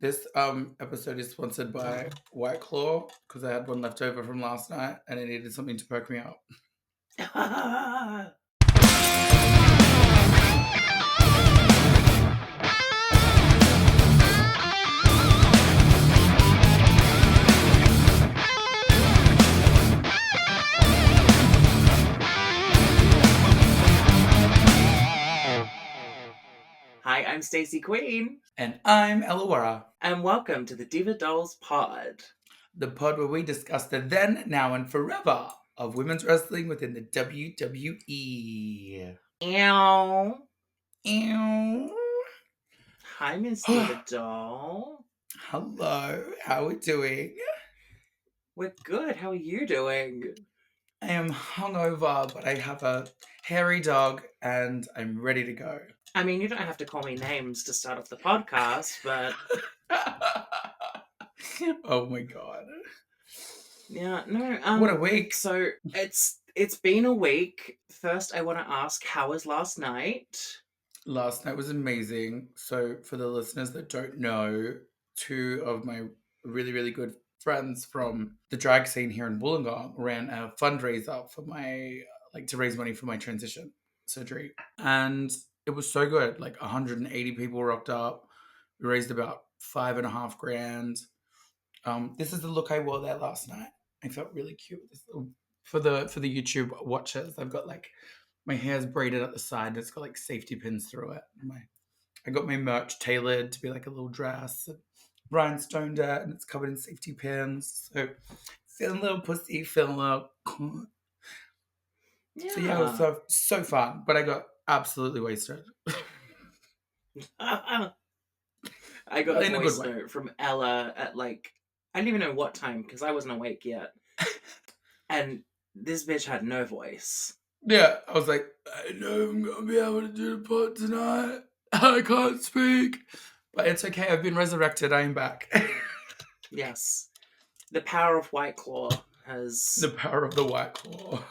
This episode is sponsored by White Claw because I had one left over from last night and I needed something to perk me up. Hi, I'm Stacy Queen. And I'm Ellawarra. And welcome to the Diva Dolls Pod. The pod where we discuss the then, now, and forever of women's wrestling within the WWE. Ew. Ew. Hi, Miss Diva Doll. Hello, how are we doing? We're good. How are you doing? I am hungover, but I have a hairy dog and I'm ready to go. I mean, you don't have to call me names to start off the podcast, but Oh my god. yeah, no. What a week. So it's been a week. First, I want to ask, how was last night? Last night was amazing. So, for the listeners that don't know, two of my really, really good friends from the drag scene here in Wollongong ran a fundraiser for my, to raise money for my transition surgery. And it was so good. Like 180 people rocked up. We raised about $5,500. This is the look I wore there last night. I felt really cute. For the YouTube watchers, I've got my hair's braided at the side and it's got like safety pins through it. I got my merch tailored to be like a little dress. Rhinestoned it and it's covered in safety pins. So feeling a little pussy, feeling a little. Yeah. So yeah, it was so fun, but I got absolutely wasted. I got In a a voice good way. note from Ella at I don't even know what time because I wasn't awake yet. And this bitch had no voice. Yeah, I was like, I know I'm gonna be able to do the pod tonight. I can't speak, but it's okay. I've been resurrected. I am back. Yes, the power of White Claw has The power of the White Claw.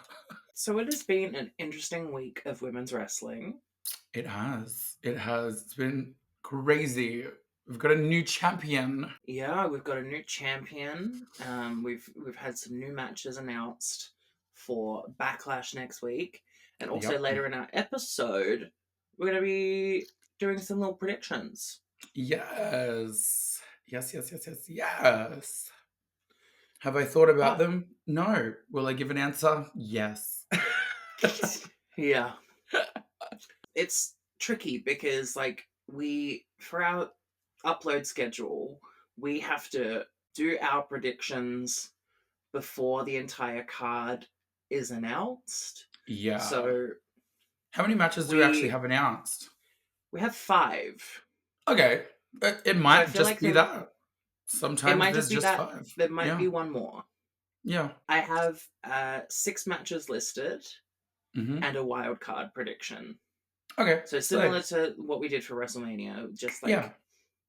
So it has been an interesting week of women's wrestling. It has. It has. It's been crazy. We've got a new champion. Yeah, we've got a new champion. We've had some new matches announced for Backlash next week, and also Yep. later in our episode, we're going to be doing some little predictions. Yes. Yes. Have I thought about them? No. Will I give an answer? Yes. Yeah. It's tricky because for our upload schedule, we have to do our predictions before the entire card is announced. Yeah. So how many matches do we actually have announced? We have 5. Okay. It might So just be that. Sometimes it might there's just be that. 5. There might be one more. Yeah. I have 6 matches listed and a wild card prediction. Okay. So similar to what we did for WrestleMania, just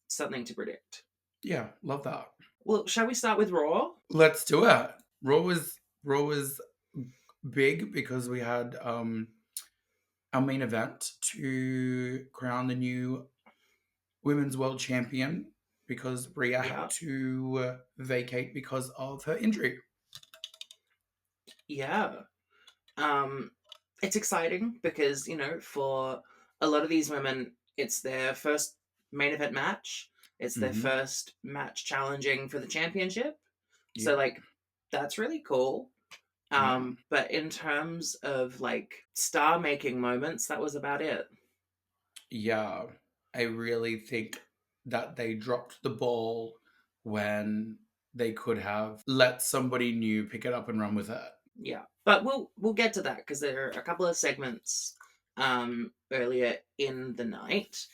something to predict. Yeah, love that. Well, shall we start with Raw? Let's do it. Raw was big because we had our main event to crown the new Women's World Champion because Rhea had to vacate because of her injury. Yeah. It's exciting because, for a lot of these women, it's their first main event match. It's their first match challenging for the championship. So, that's really cool. But in terms of, star-making moments, that was about it. Yeah. I really think that they dropped the ball when they could have let somebody new pick it up and run with it. Yeah. But we'll get to that because there are a couple of segments earlier in the night,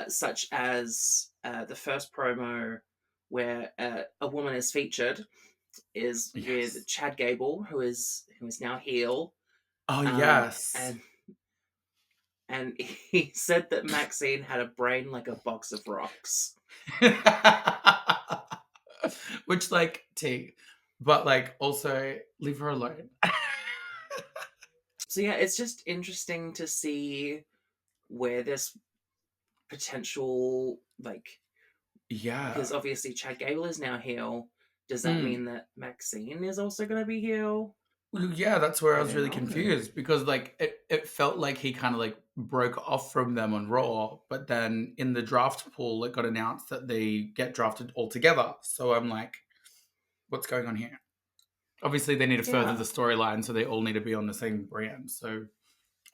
such as the first promo where a woman is featured is with Chad Gable, who is now heel. Oh yes. And he said that Maxine had a brain like a box of rocks. Which tea. But also leave her alone. So yeah, it's just interesting to see where this potential Yeah. Because obviously Chad Gable is now heel. Does that Mm. mean that Maxine is also going to be heel? Well, yeah, that's where I I was don't really know. confused because like it felt like he kind of like broke off from them on Raw, but then in the draft pool it got announced that they get drafted all together. So I'm like, what's going on here? Obviously they need to further the Yeah. storyline, so they all need to be on the same brand. So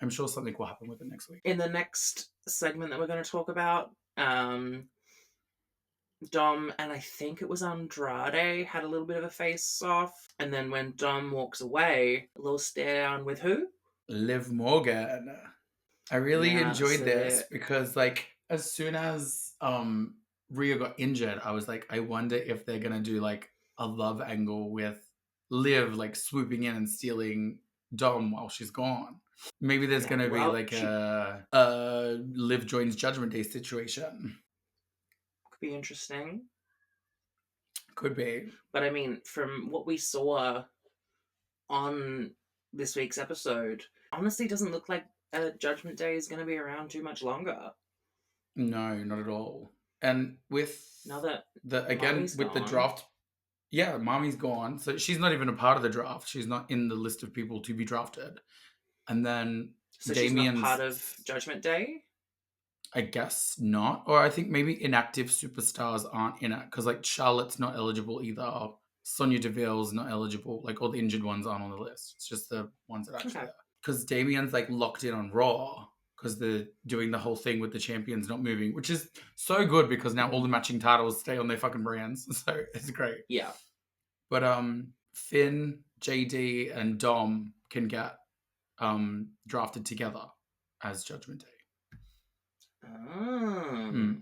I'm sure something will happen with it next week. In the next segment that we're going to talk about, Dom and I think it was Andrade had a little bit of a face off. And then when Dom walks away, a little stare down with who? Liv Morgan. I really Yeah, enjoyed so this they're. because like as soon as Rhea got injured, I was like, I wonder if they're gonna do like a love angle with Liv like swooping in and stealing Dom while she's gone. Maybe there's Yeah, gonna be well, like she a Liv joins Judgment Day situation. could be interesting. Could be. But I mean, from what we saw on this week's episode, honestly doesn't look like Judgment Day is going to be around too much longer. No, not at all. And with Now that the again Mommy's with the gone. draft, yeah, Mommy's gone, so she's not even a part of the draft. She's not in the list of people to be drafted. And then So she's not Damien's, part of Judgment Day? I guess not, or I think maybe inactive superstars aren't in it because like Charlotte's not eligible either. Sonya Deville's not eligible. Like all the injured ones aren't on the list. It's just the ones that are actually Okay. there. Because Damien's like locked in on Raw because they're doing the whole thing with the champions not moving, which is so good because now all the matching titles stay on their fucking brands. So it's great. Yeah. But Finn, JD, and Dom can get drafted together as Judgment Day. Oh.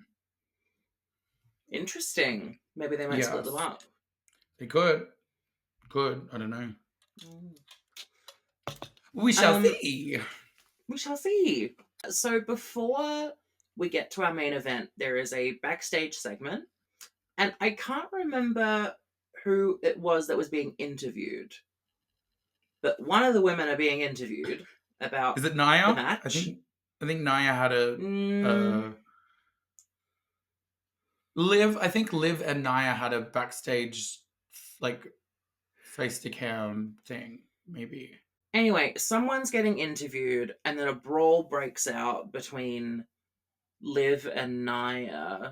Interesting. Maybe they might split them Yes. up. They could. Could. I don't know. Mm. We shall see. We shall see. So before we get to our main event, there is a backstage segment. And I can't remember who it was that was being interviewed. But one of the women are being interviewed about Is it the Naya? match. I think Naya had Mm, Liv. I think Liv and Naya had a backstage like face to cam thing. Maybe. anyway, someone's getting interviewed, and then a brawl breaks out between Liv and Naya.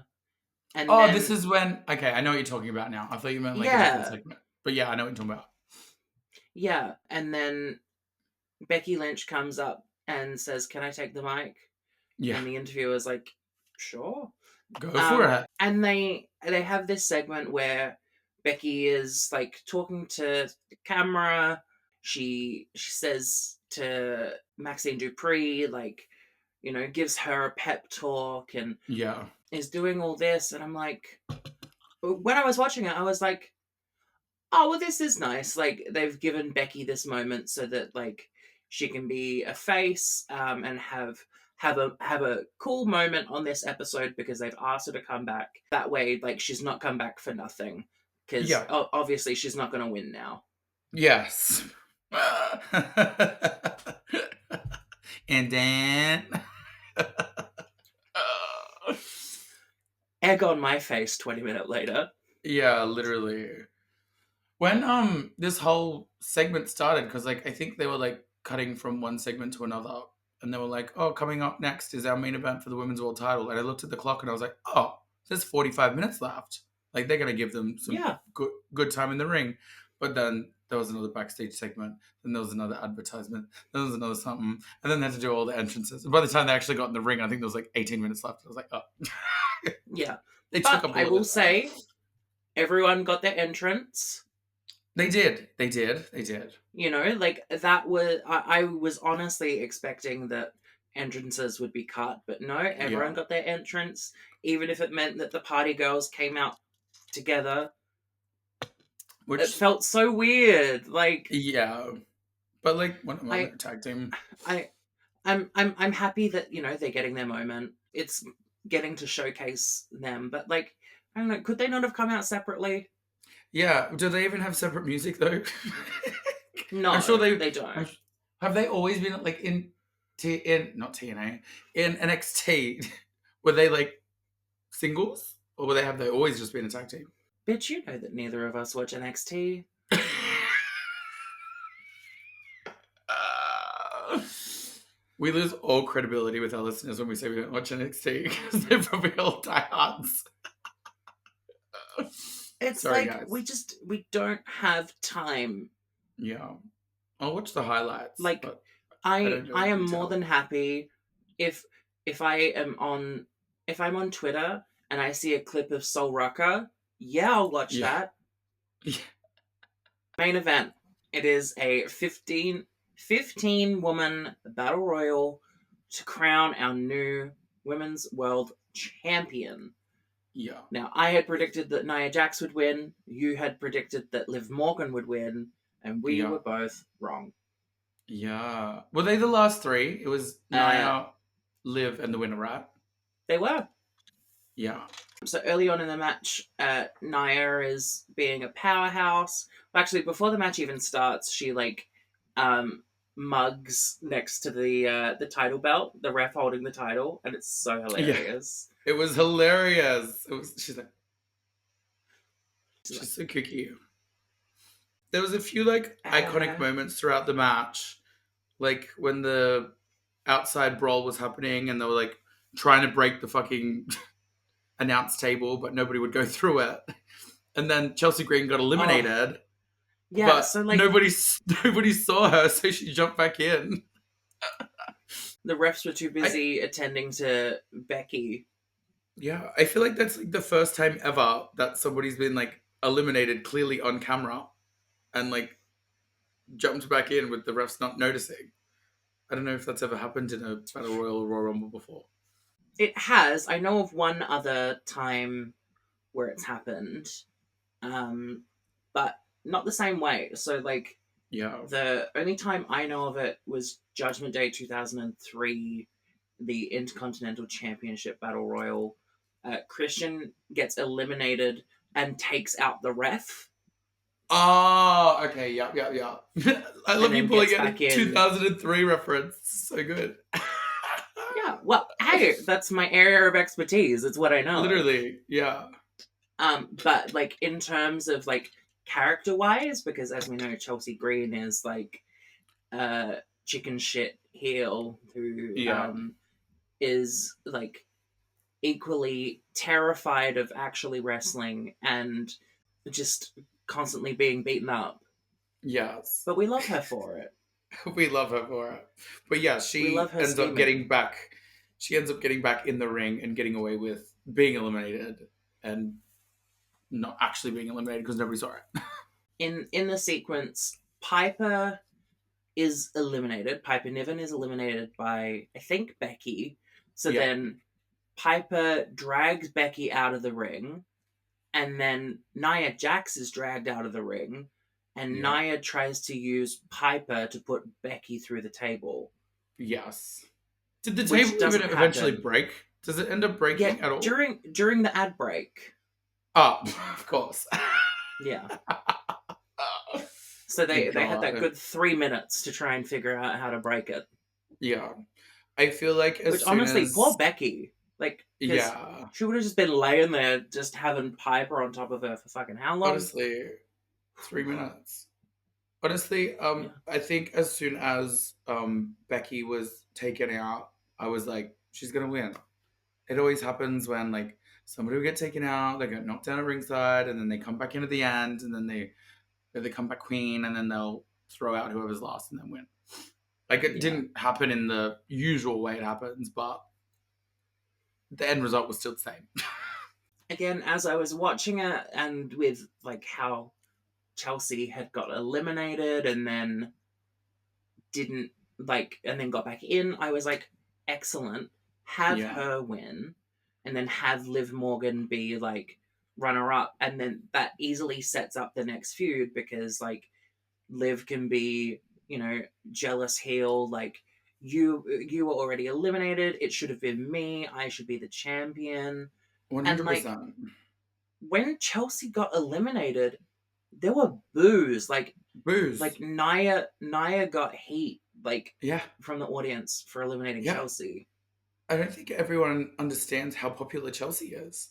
And Oh, then, this is when. Okay, I know what you're talking about now. I thought you meant like a different yeah, segment. But yeah, I know what you're talking about. yeah. And then Becky Lynch comes up and says, "Can I take the mic?" Yeah, And the interviewer's like, "Sure." go for it. And they have this segment where Becky is like talking to the camera. She says to Maxine Dupree, like, gives her a pep talk and Yeah. is doing all this. And I'm like, when I was watching it, I was like, oh, well, this is nice. Like, they've given Becky this moment so that like she can be a face, and have a cool moment on this episode because they've asked her to come back. That way, like, she's not come back for nothing. Because Yeah. obviously she's not going to win now. Yes. And then Egg on my face 20 minutes later. yeah, literally. When this whole segment started, because like I think they were like cutting from one segment to another, and they were like, "Oh, coming up next is our main event for the women's world title." And I looked at the clock and I was like, "Oh, there's 45 minutes left. Like they're gonna give them some Yeah. good time in the ring." But then there was another backstage segment, then there was another advertisement, then there was another something, and then they had to do all the entrances. And by the time they actually got in the ring, I think there was like 18 minutes left. I was like, "Oh." Yeah. They took But up I all of will it. say, everyone got their entrance. They did. They did. They did. Like that was I was honestly expecting that entrances would be cut, but no, Yeah. everyone got their entrance, even if it meant that the party girls came out together. It Which felt so weird. Like yeah. But like when I'm on I their tag team. I I'm happy that, they're getting their moment. It's getting to showcase them, but like I don't know, could they not have come out separately? Yeah. Do they even have separate music though? I'm sure No, they they don't. have they always been like in not TNA in NXT were they like singles? Or will they have they always just been a tag team? Bitch, you know that neither of us watch NXT. We lose all credibility with our listeners when we say we don't watch NXT because they're probably all diehards. It's Sorry, like guys. we don't have time. Yeah. I'll watch the highlights, Like but I I don't know I the am more detail. than happy if if I am on if I'm on Twitter and I see a clip of Soul Rucker, yeah, I'll watch Yeah. that. Yeah. Main event. It is a 15 woman battle royal to crown our new women's world champion. Yeah. Now, I had predicted that Nia Jax would win. You had predicted that Liv Morgan would win, and we Yeah. were both wrong. Yeah. Were they the last three? It was Uh, Nia, Liv, and the winner, right? they were. Yeah. So early on in the match, Nia is being a powerhouse. Well, actually, before the match even starts, she um, mugs next to the title belt, the ref holding the title, and it's so Yeah. hilarious. It was hilarious. She's like, She's like, she's so kooky. There was a few like iconic uh, moments throughout the match, like when the outside brawl was happening and they were like trying to break the fucking announce table, but nobody would go through it. And then Chelsea Green got oh eliminated, yeah. but So nobody saw her, so she jumped back in. the refs were too I busy attending to Becky. Yeah, I feel like that's like the first time ever that somebody's been like eliminated clearly on camera and like jumped back in with the refs not noticing. I don't know if that's ever happened in a Battle Royal or Royal Rumble before. It has. I know of one other time where it's happened, um, but not the same way. So like Yeah, the only time I know of it was Judgment Day 2003, the Intercontinental Championship Battle Royal. Christian gets eliminated and takes out the ref, oh, okay, yeah. I and love you then pulling gets out a back in. 2003 reference. So good. Yeah, well, hey, that's my area of expertise. It's what I know. Literally, yeah. But like in terms of like character wise, because as we know, Chelsea Green is like uh chicken shit heel who Yeah. is like equally terrified of actually wrestling and just constantly being beaten up. Yes. But we love her for it. We love her for it. But yeah, We love her ends up scheming. getting back. She ends up getting back in the ring and getting away with being eliminated and not actually being eliminated because nobody saw it. In the sequence, Piper is eliminated. Piper Niven is eliminated by I think Becky. So Yeah. then Piper drags Becky out of the ring, and then Nia Jax is dragged out of the ring, and Yeah. Nia tries to use Piper to put Becky through the table, Yes. Did the which table even doesn't eventually happen. break? Does it end up breaking Yet at all? during the ad break, Oh, of course. yeah. So Thank they had that God. good 3 minutes to try and figure out how to break it. Yeah. I feel like as Which soon honestly, poor as Becky, like because yeah, she would have just been laying there, just having Piper on top of her for fucking how long? honestly, 3 minutes. Honestly, Yeah. I think as soon as Becky was taken out, I was like, she's gonna win. It always happens when like somebody will get taken out, they get knocked down at ringside, and then they come back in at the end, and then they come back queen, and then they'll throw out whoever's last and then win. Like it Yeah. didn't happen in the usual way it happens, but the end result was still the same. Again, as I was watching it, and with like how Chelsea had got eliminated and then didn't and then got back in, I was like, excellent. Have Yeah. her win, and then have Liv Morgan be like runner up, and then that easily sets up the next feud because like Liv can be, jealous heel, like you were already eliminated. It should have been me. I should be the champion. And like 100%. when Chelsea got eliminated, there were boos. Like Booze. Nia got heat Yeah. from the audience for eliminating Yeah. Chelsea. I don't think everyone understands how popular Chelsea is.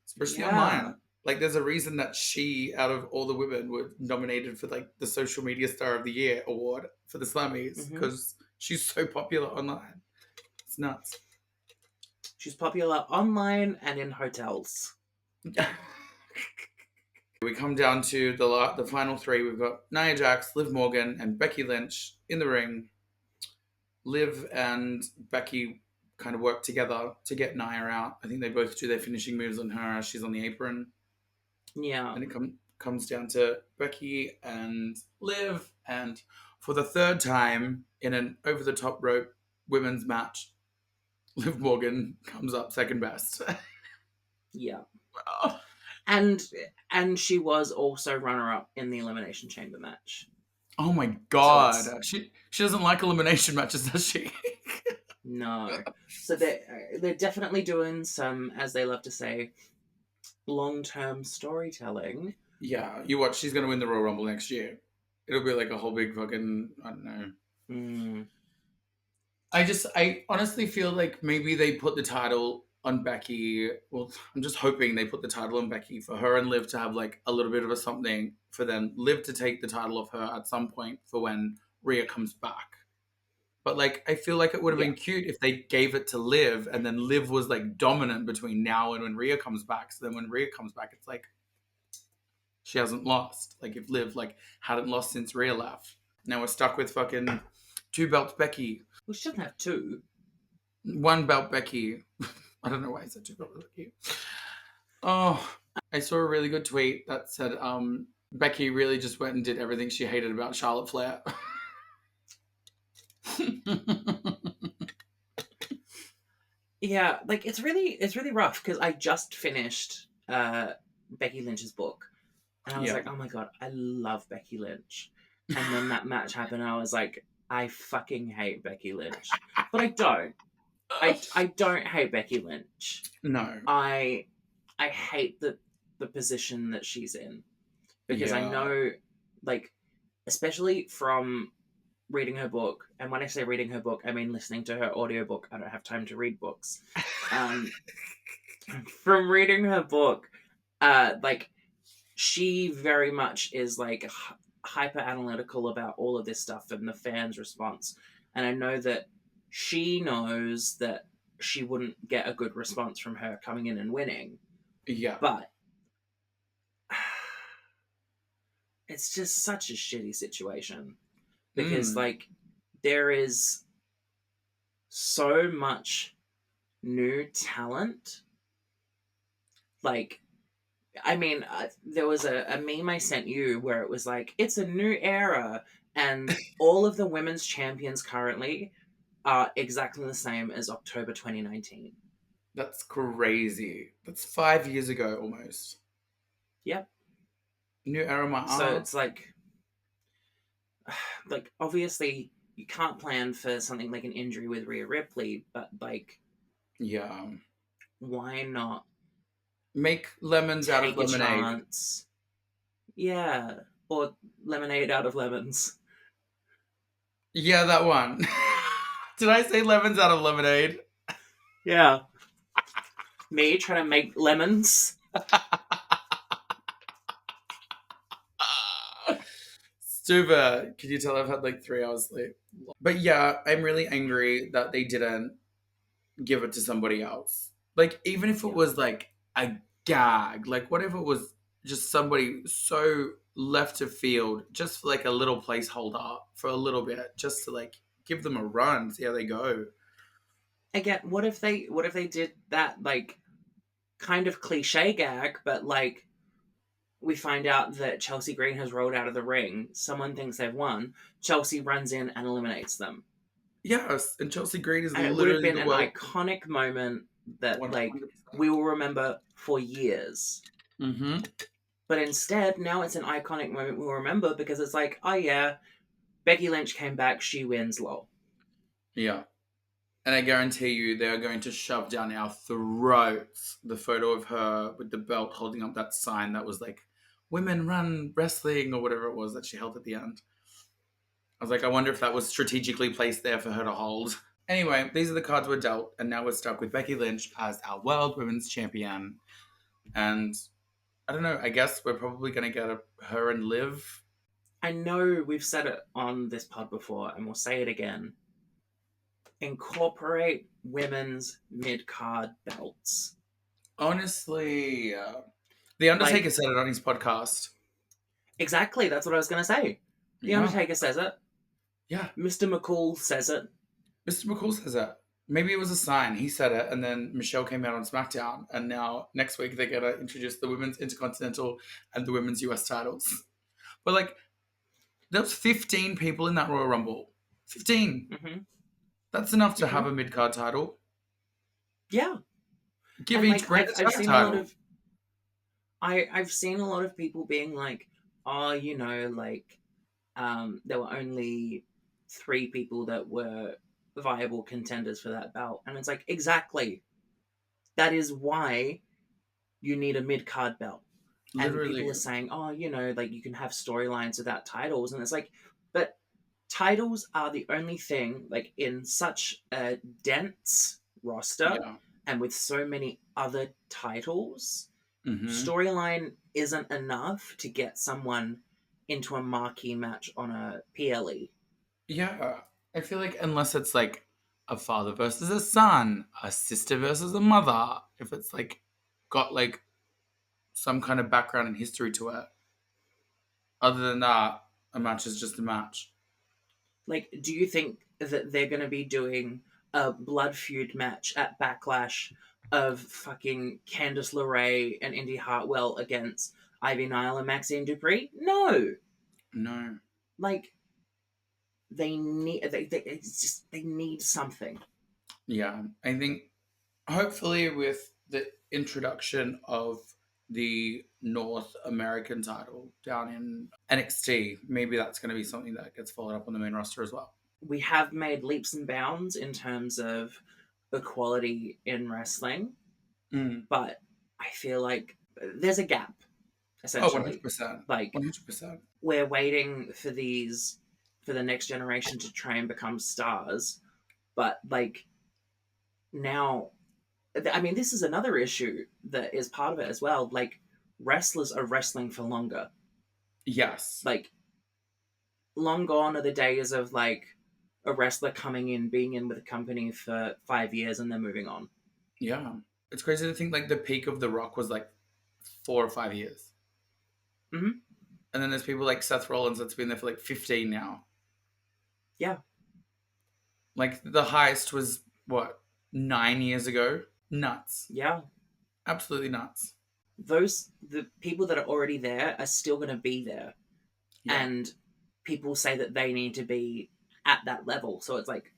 especially Yeah. online. Like, there's a reason that she, out of all the women, were nominated for like the Social Media Star of the Year award for the Slammies Hmm. because she's so popular online. It's nuts. She's popular online and in hotels. We come down to the final three. We've got Nia Jax, Liv Morgan, and Becky Lynch in the ring. Liv and Becky kind of work together to get Nia out. I think they both do their finishing moves on her as she's on the apron. Yeah. Then it comes down to Becky and Liv, and for the third time in an over-the-top rope women's match, Liv Morgan comes up second best. Yeah. And she was also runner-up in the Elimination Chamber match. Oh my So god. it's She doesn't like elimination matches, does she? no. So they're definitely doing some, as they love to say, long-term storytelling. Yeah, you watch, she's going to win the Royal Rumble next year. It'll be like a whole big fucking, I don't know. Mm. I honestly feel like maybe they put the title on Becky. Well, I'm just hoping they put the title on Becky for her and Liv to have like a little bit of a something for them. Liv to take the title off her at some point for when Rhea comes back. But like, I feel like it would have Yeah. been cute if they gave it to Liv and then Liv was like dominant between now and when Rhea comes back. So then when Rhea comes back, it's like she hasn't lost. Like if Liv like hadn't lost since Rhea left. Now we're stuck with fucking 2 belts Becky. We shouldn't have two. 1 belt Becky. I don't know why I said 2 belts Becky. Oh, I saw a really good tweet that said Becky really just went and did everything she hated about Charlotte Flair. Yeah, like it's really rough because I just finished Becky Lynch's book, and I was like, oh my god, I love Becky Lynch. And then that match happened, and I was like, I fucking hate Becky Lynch, but I don't. I don't hate Becky Lynch. No. I hate the position that she's in because I know, like, especially from reading her book, and when I say reading her book, I mean listening to her audiobook. I don't have time to read books. From reading her book, like, she very much is like hyper analytical about all of this stuff and the fans' response. And I know that she knows that she wouldn't get a good response from her coming in and winning. Yeah. But it's just such a shitty situation. Because, like, there is so much new talent. Like, I mean, there was a meme I sent you where it was like, it's a new era, and all of the women's champions currently are exactly the same as October 2019. That's crazy. That's 5 years ago almost. Yep. New era, my So ass. it's like obviously you can't plan for something like an injury with Rhea Ripley, but like, yeah, why not make lemons out of take a lemonade? chance? Yeah, or lemonade out of lemons. Yeah, that one. Did I say lemons out of lemonade? Yeah. Me trying to make lemons. Stuva, can you tell I've had like 3 hours sleep? But yeah, I'm really angry that they didn't give it to somebody else. Like, even if it was like a gag, like what if it was just somebody so left of field, just for like a little placeholder for a little bit, just to like give them a run, see how they go. Again, what if they did that, like, kind of cliche gag, but like, we find out that Chelsea Green has rolled out of the ring. Someone thinks they've won. Chelsea runs in and eliminates them. Yes, and Chelsea Green is And it would have literally been the an world. iconic moment that 100%. like we will remember for years. Mm-hmm. But instead, now it's an iconic moment we'll remember because it's like, oh yeah, Becky Lynch came back, she wins, lol. Yeah. And I guarantee you they're going to shove down our throats the photo of her with the belt holding up that sign that was like, women run wrestling or whatever it was that she held at the end. I was like, I wonder if that was strategically placed there for her to hold. Anyway, these are the cards we're dealt, and now we're stuck with Becky Lynch as our World Women's Champion. And I don't know, I guess we're probably going to get her and Liv. I know we've said it on this pod before, and we'll say it again. Incorporate women's mid-card belts. Honestly, The Undertaker said it on his podcast. Exactly, that's what I was going to say. The Undertaker says it. Yeah. Mr. McCool says it. Mr. McCool says it. Maybe it was a sign. He said it, and then Michelle came out on SmackDown, and now next week they're going to introduce the Women's Intercontinental and the Women's US titles. But, like, there was 15 people in that Royal Rumble. 15. Mm-hmm. That's enough to have a mid-card title. Yeah. Give and each brand a title. I've seen a lot of people being like, oh, you know, like, there were only 3 people that were viable contenders for that belt. And it's like, exactly. That is why you need a mid-card belt. Literally. And people are saying, oh, you know, like, you can have storylines without titles. And it's like, but titles are the only thing, like, in such a dense roster and with so many other titles, storyline isn't enough to get someone into a marquee match on a PLE. Yeah. I feel like unless it's like a father versus a son, a sister versus a mother, if it's like got like some kind of background and history to it. Other than that, a match is just a match. Like, do you think that they're going to be doing a blood feud match at Backlash of fucking Candice LeRae and Indy Hartwell against Ivy Nile and Maxine Dupree? No. Like, they need they need something. Yeah, I think hopefully with the introduction of the North American title down in NXT, maybe that's going to be something that gets followed up on the main roster as well. We have made leaps and bounds in terms of equality in wrestling, but I feel like there's a gap, essentially. 100%. Like, 100%. We're waiting for the next generation to try and become stars, but, like, now, I mean, this is another issue that is part of it as well. Like, wrestlers are wrestling for longer. Yes. Like, long gone are the days of, like, a wrestler coming in, being in with a company for 5 years and then moving on. Yeah. It's crazy to think, like, the peak of The Rock was, like, 4 or 5 years. Mm-hmm. And then there's people like Seth Rollins that's been there for, like, 15 now. Yeah. Like, the highest was, 9 years ago? Nuts. Yeah. Absolutely nuts. The people that are already there are still going to be there. Yeah. And people say that they need to be at that level. So it's like,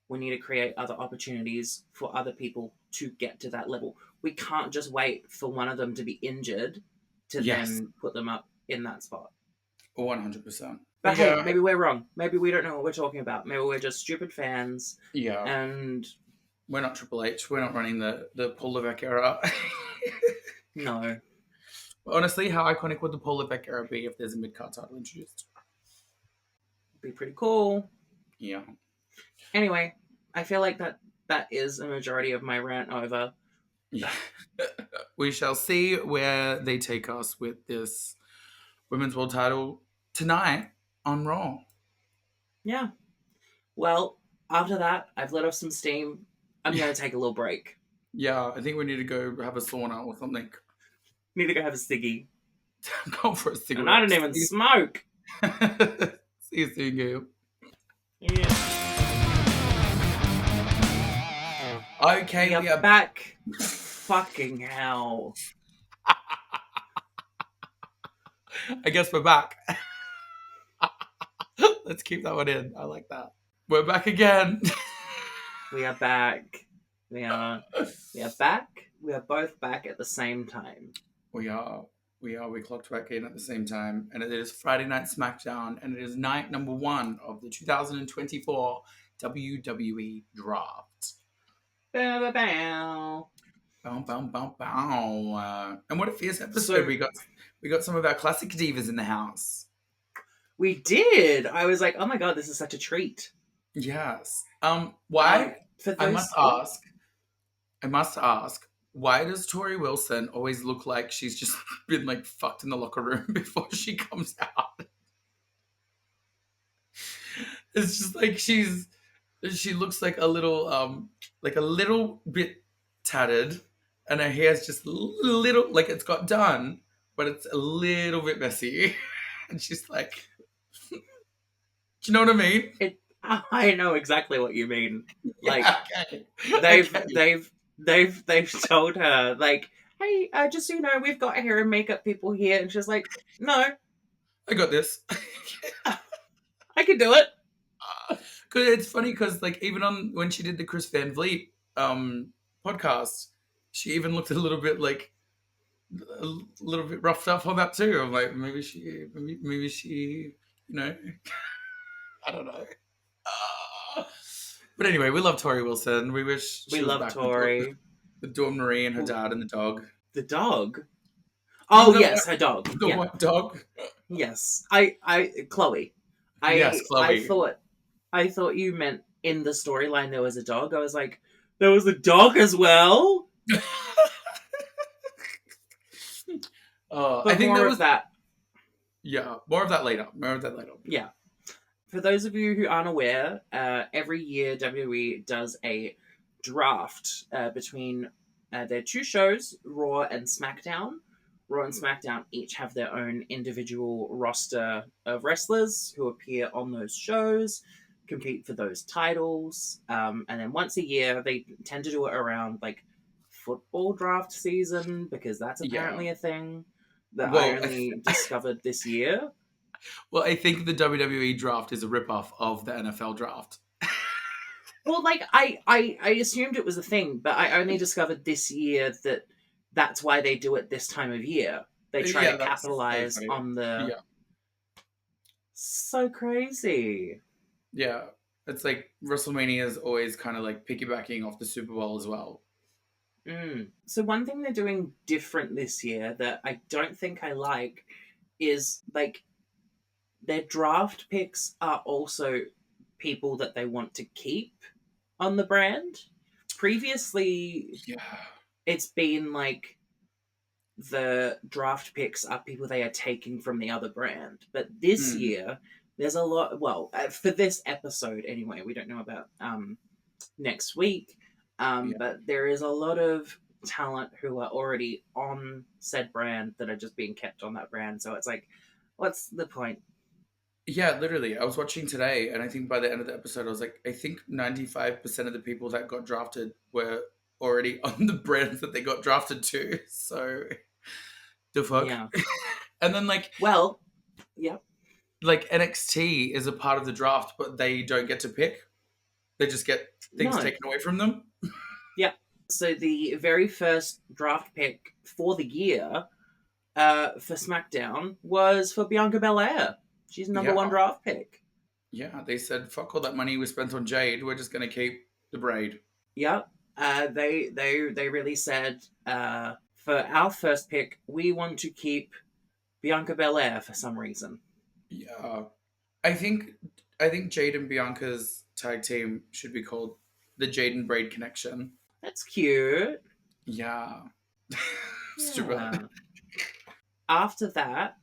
we need to create other opportunities for other people to get to that level. We can't just wait for one of them to be injured to then put them up in that spot. 100%. But hey, maybe we're wrong. Maybe we don't know what we're talking about. Maybe we're just stupid fans. Yeah. And we're not Triple H. We're not running the Paul Levesque era. No. Honestly, how iconic would the Paul Levesque era be if there's a mid-card title introduced? Be pretty cool. Yeah. Anyway, I feel like that is a majority of my rant over. Yeah. We shall see where they take us with this Women's World title tonight on Raw. Yeah. Well, after that, I've let off some steam. I'm going to take a little break. Yeah, I think we need to go have a sauna or something. Need to go have a ciggy. Go for a cigarette. And I don't even smoke. See you soon, Gail. Yeah. Okay, we are back. Fucking hell. I guess we're back. Let's keep that one in. I like that. We're back again. We are back. We are back. We are both back at the same time. We are. We clocked back in at the same time. And it is Friday Night SmackDown. And it is night number 1 of the 2024 WWE Draft. Bow, bow, bow. Bow, bow, bow, bow. And what a fierce episode. We got some of our classic divas in the house. We did. I was like, oh my God, this is such a treat. Yes. Why? I must ask, why does Tori Wilson always look like she's just been like fucked in the locker room before she comes out? It's just like she looks like a little bit tattered, and her hair's just little, like it's got done, but it's a little bit messy. And she's like, do you know what I mean? I know exactly what you mean. Like, Yeah, okay. they've Okay. they've told her, like, hey, just so you know, we've got hair and makeup people here, and she's like, no, I got this. I can do it. Cause it's funny because like even on when she did the Chris Van Vliet podcast, she even looked a little bit like a little bit roughed up on that too. I'm like, maybe she, you know, I don't know. But anyway, we love Tori Wilson. We wish We she was love back Tori. with Dawn Marie and her dad and the dog. The dog. Isn't Oh that yes, her dog. the Yeah. white dog? Yes. Chloe. Yes, I Chloe. thought you meant in the storyline there was a dog. I was like, there was a dog as well. I But think more that of was that. yeah. More of that later. More of that later. Yeah. For those of you who aren't aware, every year WWE does a draft between their two shows, Raw and SmackDown. Raw and SmackDown each have their own individual roster of wrestlers who appear on those shows, compete for those titles, and then once a year they tend to do it around like football draft season because that's Yeah. apparently a thing that I Well, only discovered this year. well, I think the WWE draft is a ripoff of the NFL draft. Well, like I assumed it was a thing, but I only discovered this year that that's why they do it this time of year. They try Yeah, to that's so capitalize funny. on the Yeah, so crazy. yeah. It's like WrestleMania is always kind of like piggybacking off the Super Bowl as well. So one thing they're doing different this year that I don't think I like is like their draft picks are also people that they want to keep on the brand. Previously, Yeah. it's been like the draft picks are people they are taking from the other brand. But this Mm, year, there's a lot. Well, for this episode anyway, we don't know about next week. yeah. But there is a lot of talent who are already on said brand that are just being kept on that brand. So it's like, what's the point? Yeah, literally. I was watching today, and I think by the end of the episode, I was like, I think 95% of the people that got drafted were already on the brands that they got drafted to. So, the fuck? Yeah. And then, Well, yeah. like NXT is a part of the draft, but they don't get to pick. They just get things No. taken away from them. Yeah. So the very first draft pick for the year for SmackDown was for Bianca Belair. She's number Yeah. one draft pick. Yeah, they said, fuck all that money we spent on Jade. We're just going to keep the braid. Yep. They really said for our first pick we want to keep Bianca Belair for some reason. Yeah. I think Jade and Bianca's tag team should be called the Jade and Braid Connection. That's cute. Yeah. Yeah. Stupid. After that,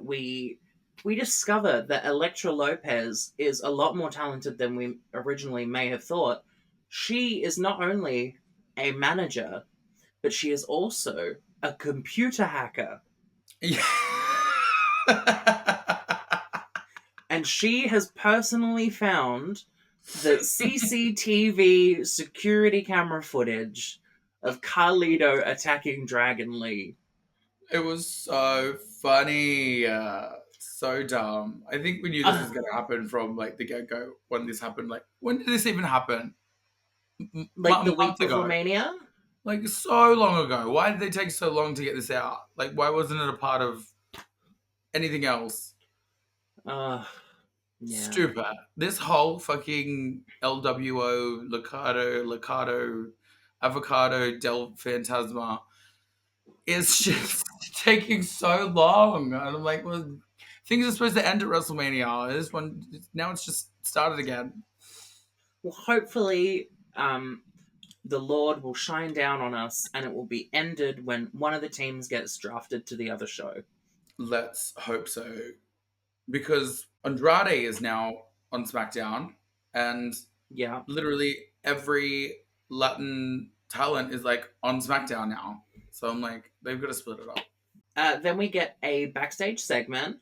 we discover that Elektra Lopez is a lot more talented than we originally may have thought. She is not only a manager, but she is also a computer hacker. Yeah. And she has personally found the CCTV security camera footage of Carlito attacking Dragon Lee. It was so funny. So dumb. I think we knew this was going to happen from like the get-go when this happened. Like, when did this even happen? Like the A week month before ago. Mania? Like, so long ago. Why did they take so long to get this out? Like, why wasn't it a part of anything else? Yeah. Stupid. This whole fucking LWO, Licado, Avocado, Del Fantasma is just taking so long. And I'm like, well, things are supposed to end at WrestleMania. Now it's just started again. Well, hopefully, the Lord will shine down on us, and it will be ended when one of the teams gets drafted to the other show. Let's hope so. Because Andrade is now on SmackDown, and Yeah. literally every Latin talent is like on SmackDown now. So I'm like, they've got to split it up. Then we get a backstage segment.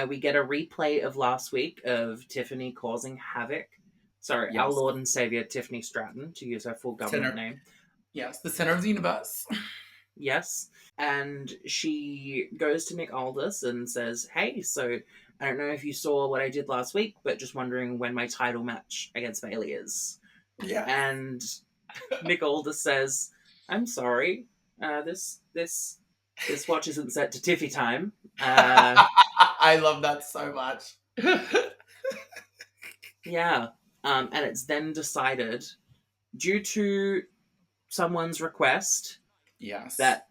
We get a replay of last week of Tiffany causing havoc. Sorry, our Yes. Lord and Savior, Tiffany Stratton, to use her full government name. Yes, the center of the universe. Yes. And she goes to Nick Aldis and says, hey, so I don't know if you saw what I did last week, but just wondering when my title match against Bayley is. Yeah. And Nick Aldis says, I'm sorry, this watch isn't set to Tiffy time. I love that so much. Yeah. And it's then decided, due to someone's request, Yes. that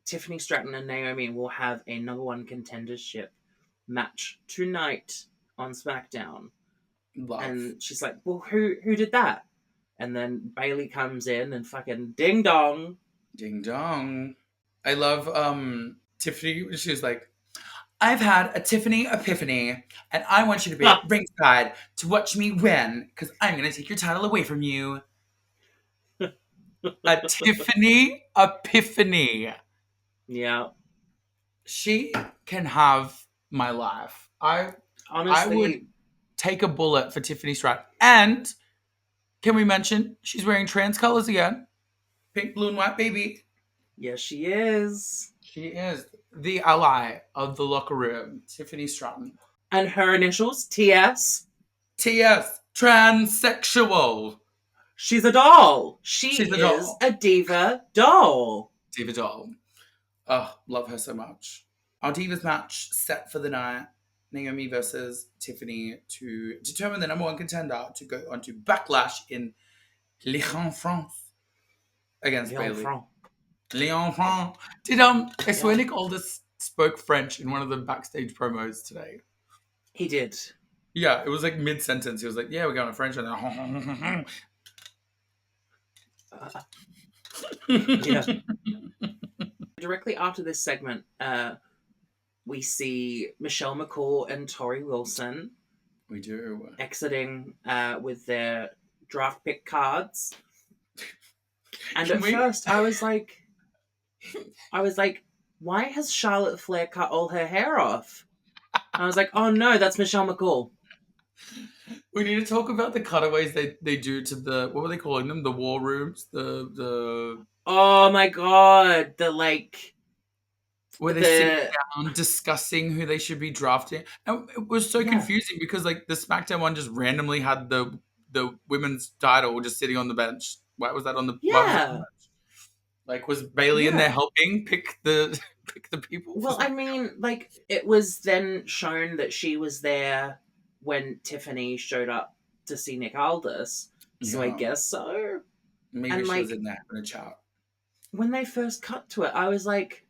Tiffany Stratton and Naomi will have a number one contendership match tonight on SmackDown. Love. And she's like, well, who did that? And then Bayley comes in and fucking ding dong. Ding dong. I love Tiffany. She was like, I've had a Tiffany epiphany, and I want you to be at ringside to watch me win, because I'm going to take your title away from you. A Tiffany epiphany. Yeah. She can have my life. Honestly, I would take a bullet for Tiffany Stratton. And can we mention she's wearing trans colors again? Pink, blue, and white, baby. Yes, she is. She is the ally of the locker room, Tiffany Stratton. And her initials, TS. TS, transsexual. She's a doll. She's a diva doll. Diva doll. Oh, love her so much. Our Divas match set for the night. Naomi versus Tiffany to determine the number one contender to go on to Backlash in Lynch, France against Bayley. Lyon France. Did I swear Nick Aldis spoke French in one of the backstage promos today. He did. Yeah, it was like mid-sentence. He was like, yeah, we're going to French. And then yeah. Directly after this segment, we see Michelle McCool and Tori Wilson. We do. Exiting with their draft pick cards. And at first, I was like, why has Charlotte Flair cut all her hair off? I was like, oh no, that's Michelle McCool. We need to talk about the cutaways they do to the, what were they calling them? The war rooms? The Oh my god, where they sit down discussing who they should be drafting. And it was so confusing because like the SmackDown one just randomly had the women's title just sitting on the bench. Why was that on the bench? Like, was Bayley in there helping pick the people? Well, I mean, like, it was then shown that she was there when Tiffany showed up to see Nick Aldis. So I guess so. Maybe she was in there having a chat. When they first cut to it, I was like,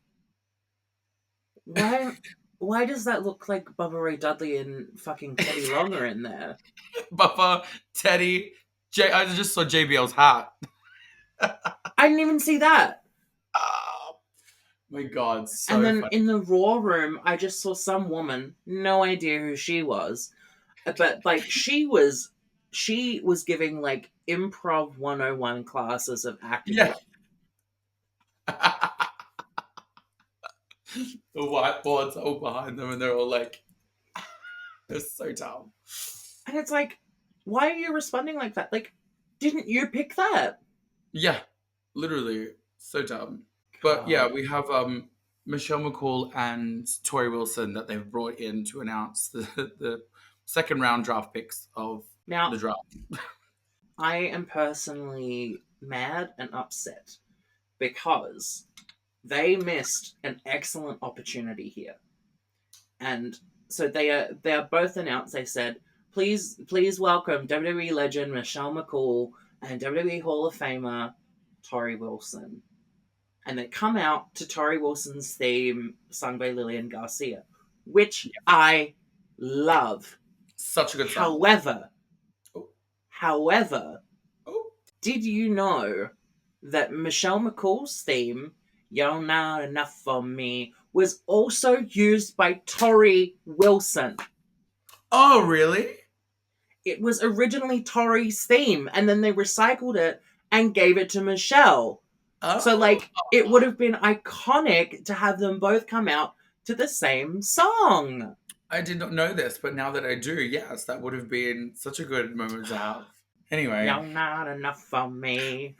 why does that look like Bubba Ray Dudley and fucking Teddy Long are in there? Bubba, Teddy, I just saw JBL's hat. I didn't even see that. Oh my god, so And then funny. in the Raw room, I just saw some woman, no idea who she was, but like she was giving like improv 101 classes of acting. Yeah. The whiteboards all behind them and they're all like, they're so dumb. And it's like, why are you responding like that? Like, didn't you pick that? Yeah, literally, so dumb. But yeah, we have Michelle McCool and Tori Wilson that they've brought in to announce the second round draft picks of the draft. I am personally mad and upset because they missed an excellent opportunity here. And so they are both announced. They said, please welcome WWE legend Michelle McCool and WWE Hall of Famer Tori Wilson. And they come out to Tori Wilson's theme sung by Lillian Garcia, which I love. Such a good song. However, did you know that Michelle McCool's theme, You're Not Enough For Me, was also used by Tori Wilson? Oh, really? It was originally Tori's theme, and then they recycled it and gave it to Michelle. So, Oh. it would have been iconic to have them both come out to the same song. I did not know this, but now that I do, yes, that would have been such a good moment to have. Anyway. You're not enough for me.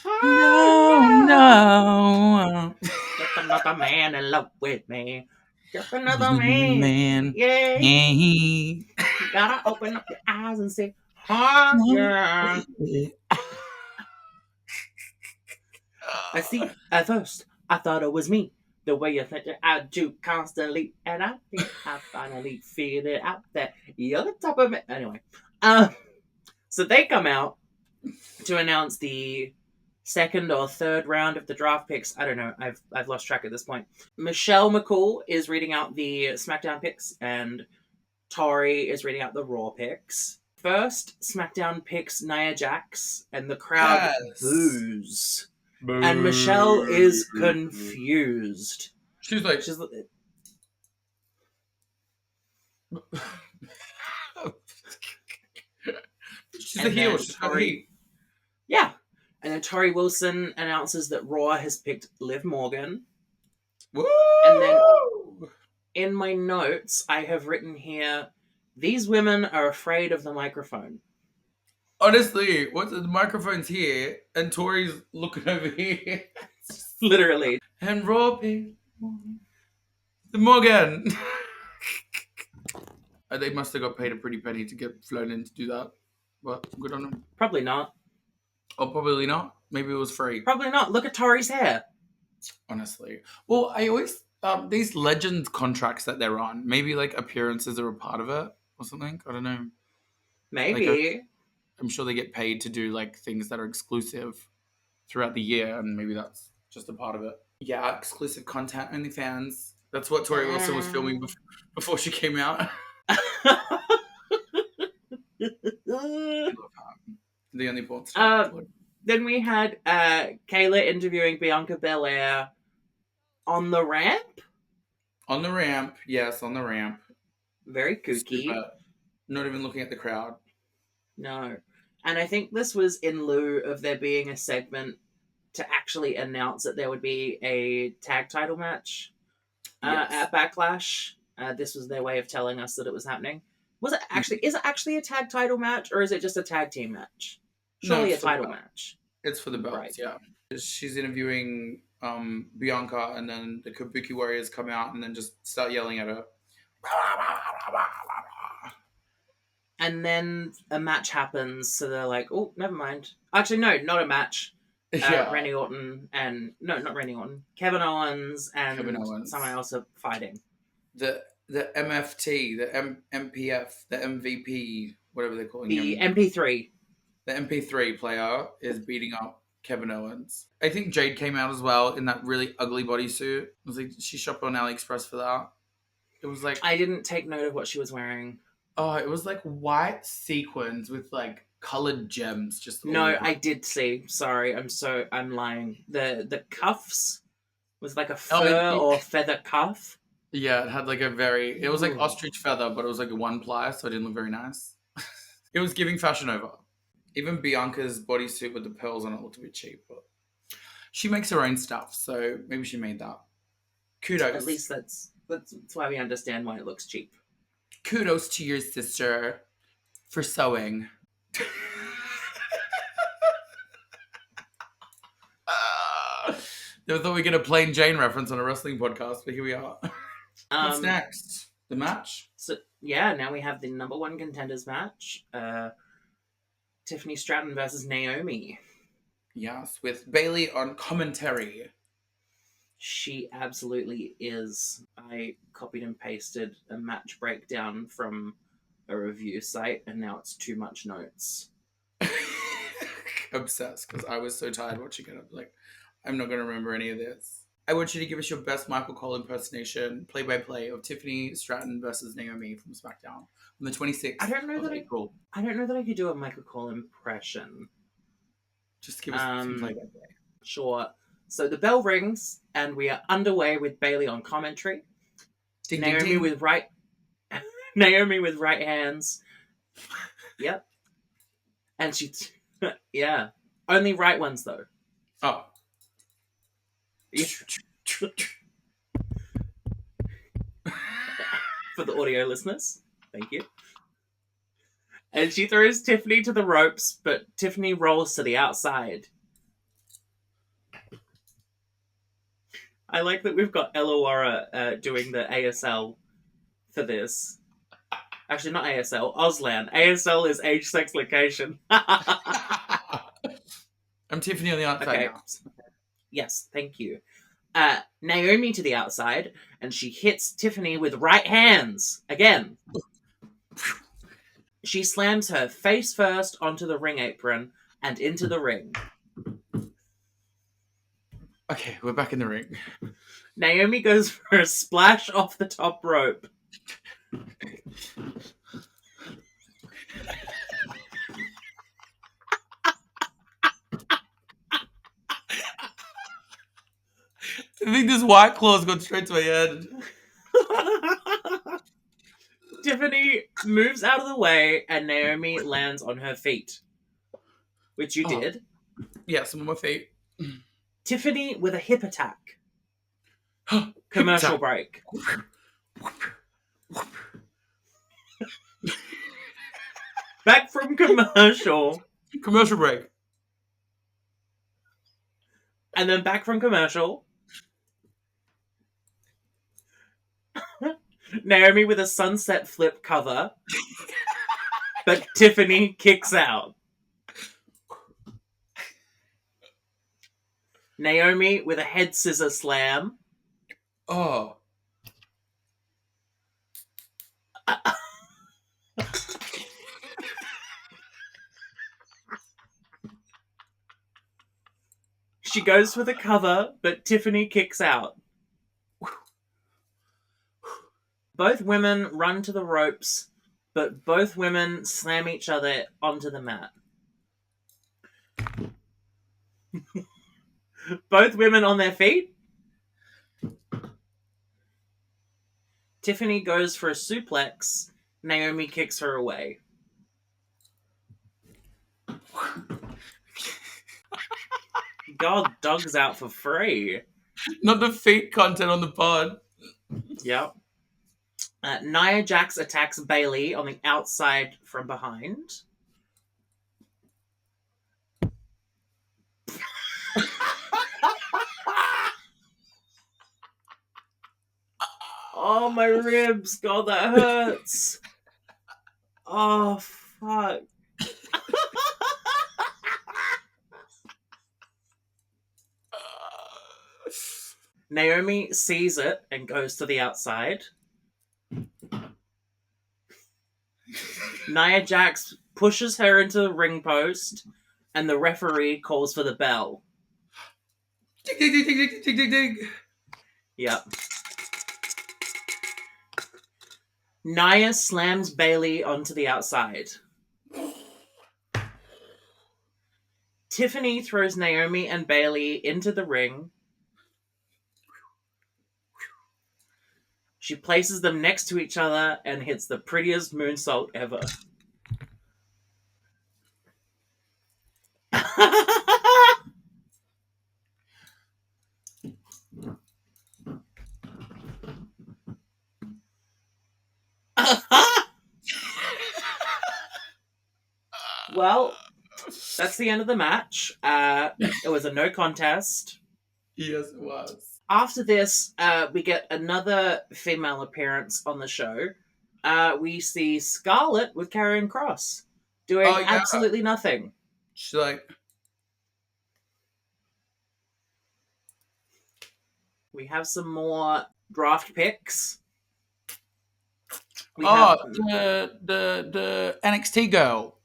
No, no. Just another man in love with me. Just another Man. Yeah. Hey. Gotta open up your eyes and say, oh, yeah. I see. At first, I thought it was me. The way you think it, I do constantly. And I think I finally figured it out that you're the top of it. Anyway. So they come out to announce the second or third round of the draft picks. I don't know. I've lost track at this point. Michelle McCool is reading out the SmackDown picks, and Tori is reading out the Raw picks. First, SmackDown picks Nia Jax, and the crowd boos. Boo. And Michelle is confused. She's like, she's a heel. She's got heat. Yeah. And then Tori Wilson announces that Raw has picked Liv Morgan. Woo! And then in my notes, I have written here, these women are afraid of the microphone. Honestly, the microphone's here, and Tori's looking over here. Literally. And Raw picked Morgan. They must have got paid a pretty penny to get flown in to do that. But good on them. Probably not. Oh, probably not. Maybe it was free. Probably not. Look at Tori's hair. Honestly. Well, I always... these legend contracts that they're on, maybe like appearances are a part of it or something. I don't know. Maybe. I'm sure they get paid to do like things that are exclusive throughout the year, and maybe that's just a part of it. Yeah, exclusive content, OnlyFans. That's what Tori Wilson was filming before she came out. The only porn star. Then we had Kayla interviewing Bianca Belair on the ramp. On the ramp, yes, on the ramp. Very kooky. Super. Not even looking at the crowd. No. And I think this was in lieu of there being a segment to actually announce that there would be a tag title match at Backlash. This was their way of telling us that it was happening. Is it actually a tag title match, or is it just a tag team match? Surely a title match. It's for the belts, right. Yeah. She's interviewing Bianca, and then the Kabuki Warriors come out and then just start yelling at her. And then a match happens, so they're like, oh, never mind. Actually, no, not a match. Randy Orton and... No, not Randy Orton. Kevin Owens and someone else are fighting. The MFT, the MPF, the MVP, whatever they're calling him. The MP3. The MP3 player is beating up Kevin Owens. I think Jade came out as well in that really ugly bodysuit. It was like she shopped on AliExpress for that. It was like... I didn't take note of what she was wearing. Oh, it was like white sequins with like colored gems. Just I did see. Sorry, I'm lying. The cuffs was like a fur or feather cuff. Yeah, it had like it was like ostrich feather, but it was like a one ply, so it didn't look very nice. It was giving Fashion Over. Even Bianca's bodysuit with the pearls on it looked a bit cheap, but she makes her own stuff, so maybe she made that. Kudos. At least that's why we understand why it looks cheap. Kudos to your sister for sewing. Never thought we'd get a Plain Jane reference on a wrestling podcast, but here we are. What's next? The match? So yeah, now we have the number one contenders match. Tiffany Stratton versus Naomi. Yes, with Bayley on commentary. She absolutely is. I copied and pasted a match breakdown from a review site, and now it's too much notes. Obsessed, because I was so tired watching it. I'm like, I'm not going to remember any of this. I want you to give us your best Michael Cole impersonation, play-by-play of Tiffany Stratton versus Naomi from SmackDown on the 26th I don't know of April. I don't know that I could do a Michael Cole impression. Just give us some play by play. Sure. So the bell rings, and we are underway with Bayley on commentary. Ding, Naomi ding, ding. with right Naomi with right hands. Yep. And she yeah. Only right ones though. Oh. Yeah. For the audio listeners. Thank you. And she throws Tiffany to the ropes, but Tiffany rolls to the outside. I like that we've got Ellawarra doing the ASL for this. Actually, not ASL, Auslan. ASL is age, sex, location. I'm Tiffany on the outside now. Yes, thank you. Naomi to the outside, and she hits Tiffany with right hands. Again. She slams her face first onto the ring apron and into the ring. Okay, we're back in the ring. Naomi goes for a splash off the top rope. I think this White Claw's gone straight to my head. Tiffany moves out of the way and Naomi lands on her feet. Which you did. Yes, I'm on my feet. Tiffany with a hip attack. Commercial break. Back from commercial. Commercial break. And then back from commercial. Naomi with a sunset flip cover. But Tiffany kicks out. Naomi with a head scissor slam. Oh. She goes for the cover, but Tiffany kicks out. Both women run to the ropes, but both women slam each other onto the mat. Both women on their feet. Tiffany goes for a suplex. Naomi kicks her away. God, dog's out for free. Not the feet content on the pod. Yep. Nia Jax attacks Bayley on the outside from behind. Oh, my ribs. God, that hurts. Oh, fuck. Naomi sees it and goes to the outside. Nia Jax pushes her into the ring post, and the referee calls for the bell. Ding, ding, ding, ding, ding, ding, ding, ding. Yep. Nia slams Bayley onto the outside. Tiffany throws Naomi and Bayley into the ring. She places them next to each other and hits the prettiest moonsault ever. Well, that's the end of the match. It was a no contest. Yes, it was. After this, we get another female appearance on the show. We see Scarlett with Karrion Kross doing absolutely nothing. She's like... We have some more draft picks. The NXT girl.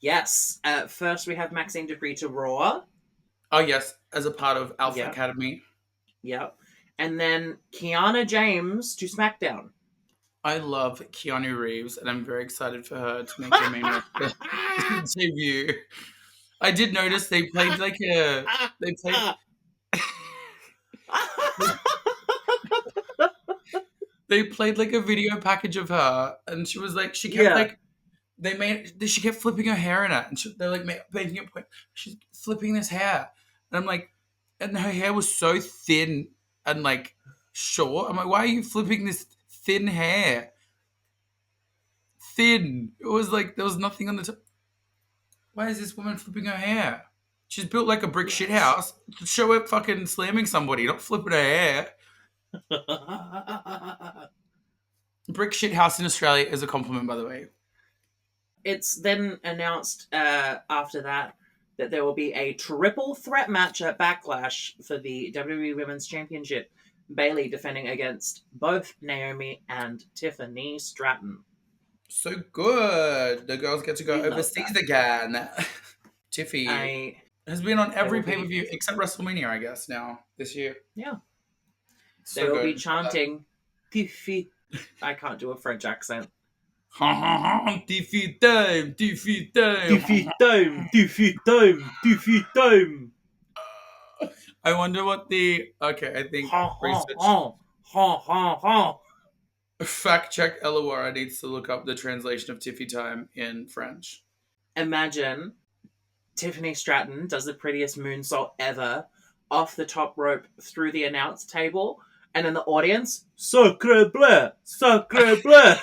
Yes. First, we have Maxine Dupri to Raw. Oh, yes. As a part of Alpha Academy. Yep. And then Kiana James to SmackDown. I love Keanu Reeves, and I'm very excited for her to make her main debut. I did notice they played like a they played they played like a video package of her, and she was like, she kept Yeah. like she kept flipping her hair in it, and they're like making it point. She's flipping this hair, and I'm like, and her hair was so thin and like short. I'm like, why are you flipping this thin hair? Thin. It was like there was nothing on the top. Why is this woman flipping her hair? She's built like a brick shit house. Show her fucking slamming somebody, not flipping her hair. Brick shit house in Australia is a compliment, by the way. It's then announced after that there will be a triple threat match at Backlash for the WWE Women's Championship. Bayley defending against both Naomi and Tiffany Stratton. So good. The girls get to go overseas again. Tiffy has been on every pay-per-view except WrestleMania, I guess, now, this year. Yeah. So they will good. be chanting, Tiffy. I can't do a French accent. Tiffy time, Tiffy time. Tiffy time, Tiffy time, Tiffy time. I wonder what the... Okay, I think... Fact check Ellawarra needs to look up the translation of Tiffy time in French. Imagine Tiffany Stratton does the prettiest moonsault ever off the top rope through the announce table, and then the audience, Sacre bleu, Sacre bleu.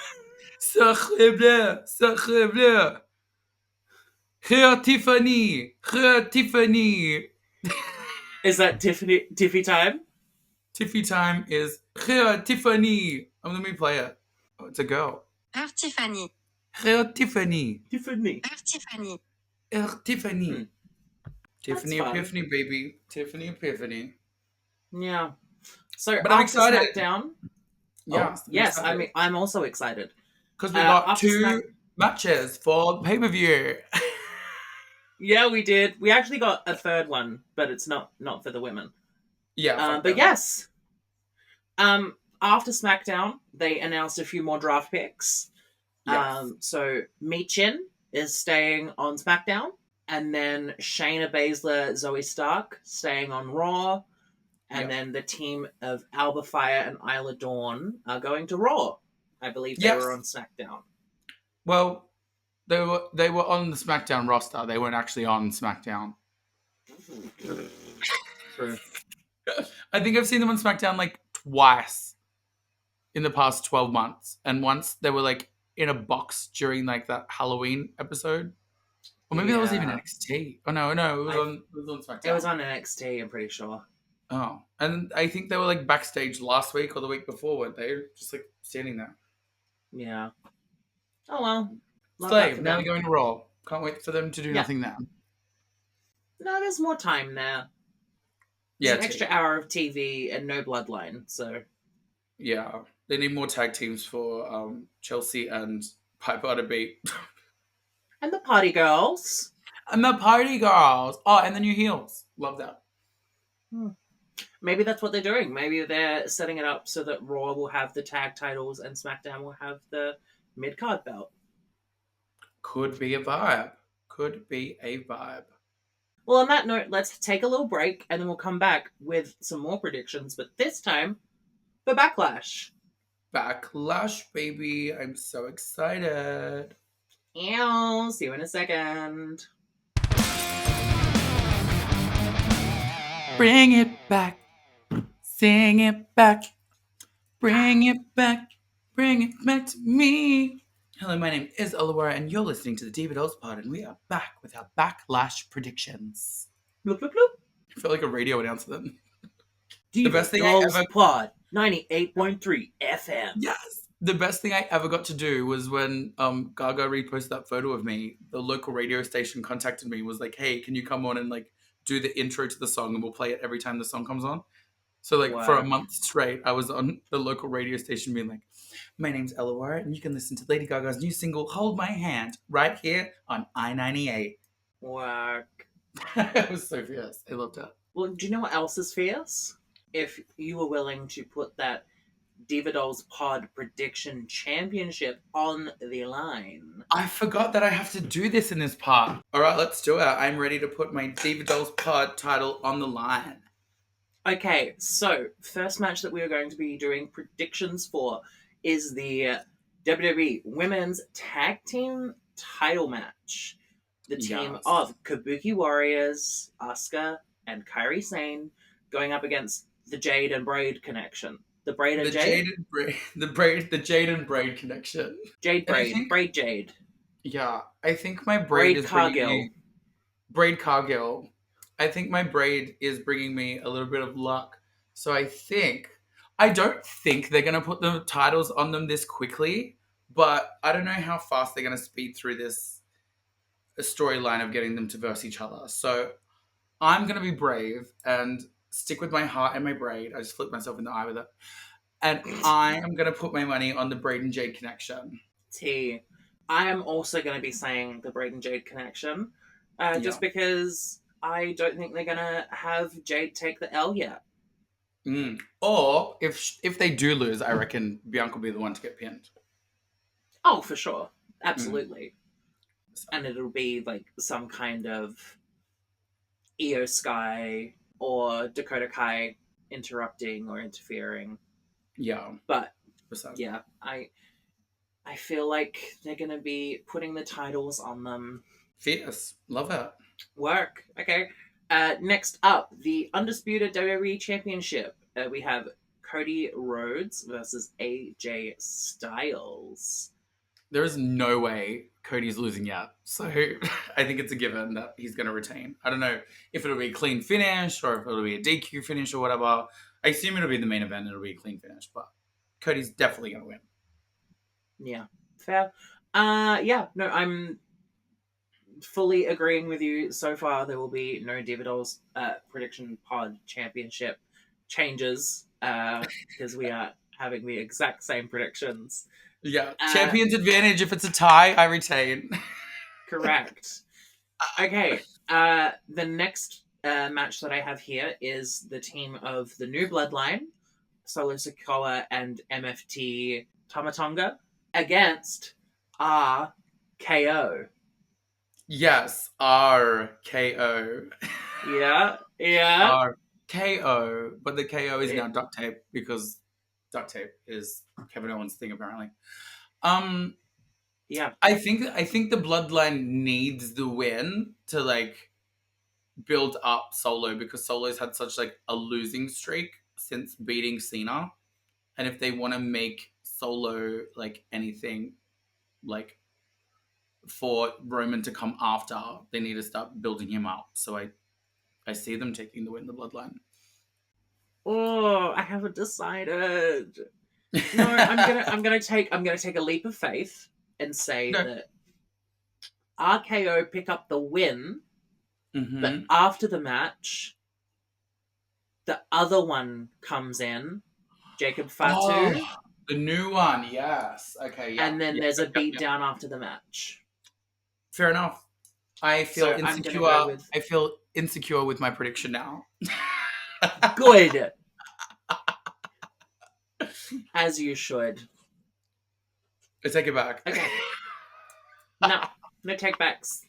Sacre bleu, Sacre bleu. Here Tiffany, here Tiffany. Is that Tiffy time? Tiffy time is here Tiffany. Let me play it. Oh, it's a girl. Here Tiffany. Here Tiffany. Tiffany. Here Tiffany. Here Tiffany. Tiffany Epiphany, baby. Tiffany Epiphany. Yeah. So, but I'm excited. SmackDown. Yeah. Yes, I mean, I'm also excited. Because we got two matches for pay-per-view. Yeah, we did. We actually got a third one, but it's not for the women. Yeah. But yes. After SmackDown, they announced a few more draft picks. Yes. So Michin is staying on SmackDown, and then Shayna Baszler, Zoe Stark staying on Raw, and then the team of Alba Fire and Isla Dawn are going to Raw. I believe they were on SmackDown. Well, they were on the SmackDown roster. They weren't actually on SmackDown. True. I think I've seen them on SmackDown like twice in the past 12 months. And once they were like in a box during like that Halloween episode. Or maybe that was even NXT. Oh, no. It was on SmackDown. It was on NXT, I'm pretty sure. Oh. And I think they were like backstage last week or the week before, weren't they? Just like standing there. Yeah. Oh, well. Slave, now they're going to Raw. Can't wait for them to do nothing there. No, there's more time there. There's an extra hour of TV and no bloodline, so... Yeah. They need more tag teams for Chelsea and Piper to beat. And the Party Girls. And the Party Girls. Oh, and the new heels. Love that. Maybe that's what they're doing. Maybe they're setting it up so that Raw will have the tag titles and SmackDown will have the mid-card belt. Could be a vibe. Could be a vibe. Well, on that note, let's take a little break and then we'll come back with some more predictions, but this time for Backlash. Backlash, baby. I'm so excited. Ew, see you in a second. Bring it back. Sing it back. Bring it back. Bring it back to me. Hello, my name is Ellawarra, and you're listening to the Diva Pod, and we are back with our Backlash predictions. Bloop, bloop, bloop. I feel like a radio announcer then. Diva the best thing I ever... Pod, 98.3 FM. Yes! The best thing I ever got to do was when Gaga reposted that photo of me, the local radio station contacted me, was like, hey, can you come on and like do the intro to the song, and we'll play it every time the song comes on? So like for a month straight, I was on the local radio station being like, my name's Ellawarra, and you can listen to Lady Gaga's new single, Hold My Hand, right here on I-98. Wow. It was so fierce. I loved it. Well, do you know what else is fierce? If you were willing to put that Diva Dolls Pod Prediction Championship on the line. I forgot that I have to do this in this part. All right, let's do it. I'm ready to put my Diva Dolls Pod title on the line. Okay, so first match that we are going to be doing predictions for is the WWE Women's Tag Team title match. The team of Kabuki Warriors, Asuka, and Kairi Sane going up against the Jade and Braid connection. The Braid and Jade? The Jade and Braid connection. Jade Braid. Braid Jade. Yeah, I think my Braid is Cargill. Braid Cargill. I think my Braid is bringing me a little bit of luck. So I don't think they're going to put the titles on them this quickly, but I don't know how fast they're going to speed through this storyline of getting them to verse each other. So I'm going to be brave and stick with my heart and my Braid. I just flipped myself in the eye with it. And I am going to put my money on the Braid and Jade connection. I am also going to be saying the Braid and Jade connection, just because I don't think they're going to have Jade take the L yet. Or if they do lose, I reckon Bianca will be the one to get pinned. Oh, for sure. Absolutely. And it'll be like some kind of Io Sky or Dakota Kai interrupting or interfering. Yeah. But, yeah, I feel like they're going to be putting the titles on them. Fierce. Love it. Work. Okay. Next up, the Undisputed WWE Championship. We have Cody Rhodes versus AJ Styles. There is no way Cody's losing yet. So I think it's a given that he's going to retain. I don't know if it'll be a clean finish or if it'll be a DQ finish or whatever. I assume it'll be the main event and it'll be a clean finish, but Cody's definitely going to win. Yeah. Fair. I'm fully agreeing with you so far. There will be no Diva Dolls Prediction Pod Championship changes because we are having the exact same predictions. Yeah. Champion's advantage. If it's a tie, I retain. Correct. Okay. The next match that I have here is the team of the New Bloodline, Solo Sikoa and MFT Tamatonga, against RKO. Yes, RKO. Yeah. RKO, but the KO is now duct tape because duct tape is Kevin Owens' thing apparently. Yeah. I think the Bloodline needs the win to like build up Solo because Solo's had such like a losing streak since beating Cena, and if they want to make Solo like anything like for Roman to come after, they need to start building him up. So I see them taking the win, the Bloodline. Oh, I haven't decided. No, I'm gonna take a leap of faith and say that RKO pick up the win, but after the match, the other one comes in, Jacob Fatu. Oh, the new one, yes. Okay, yeah. And then there's a beatdown after the match. Fair enough. I feel insecure. I feel insecure with my prediction now. Good. As you should. I take it back. Okay. No take backs.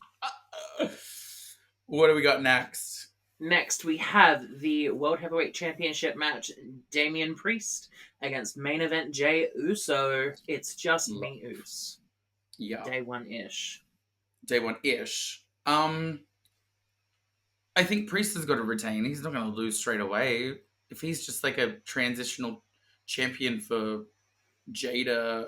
What do we got next? Next, we have the World Heavyweight Championship match, Damian Priest against main event Jey Uso. It's just me, Us. Yeah. Day one-ish. I think Priest has got to retain. He's not going to lose straight away. If he's just like a transitional champion for Jada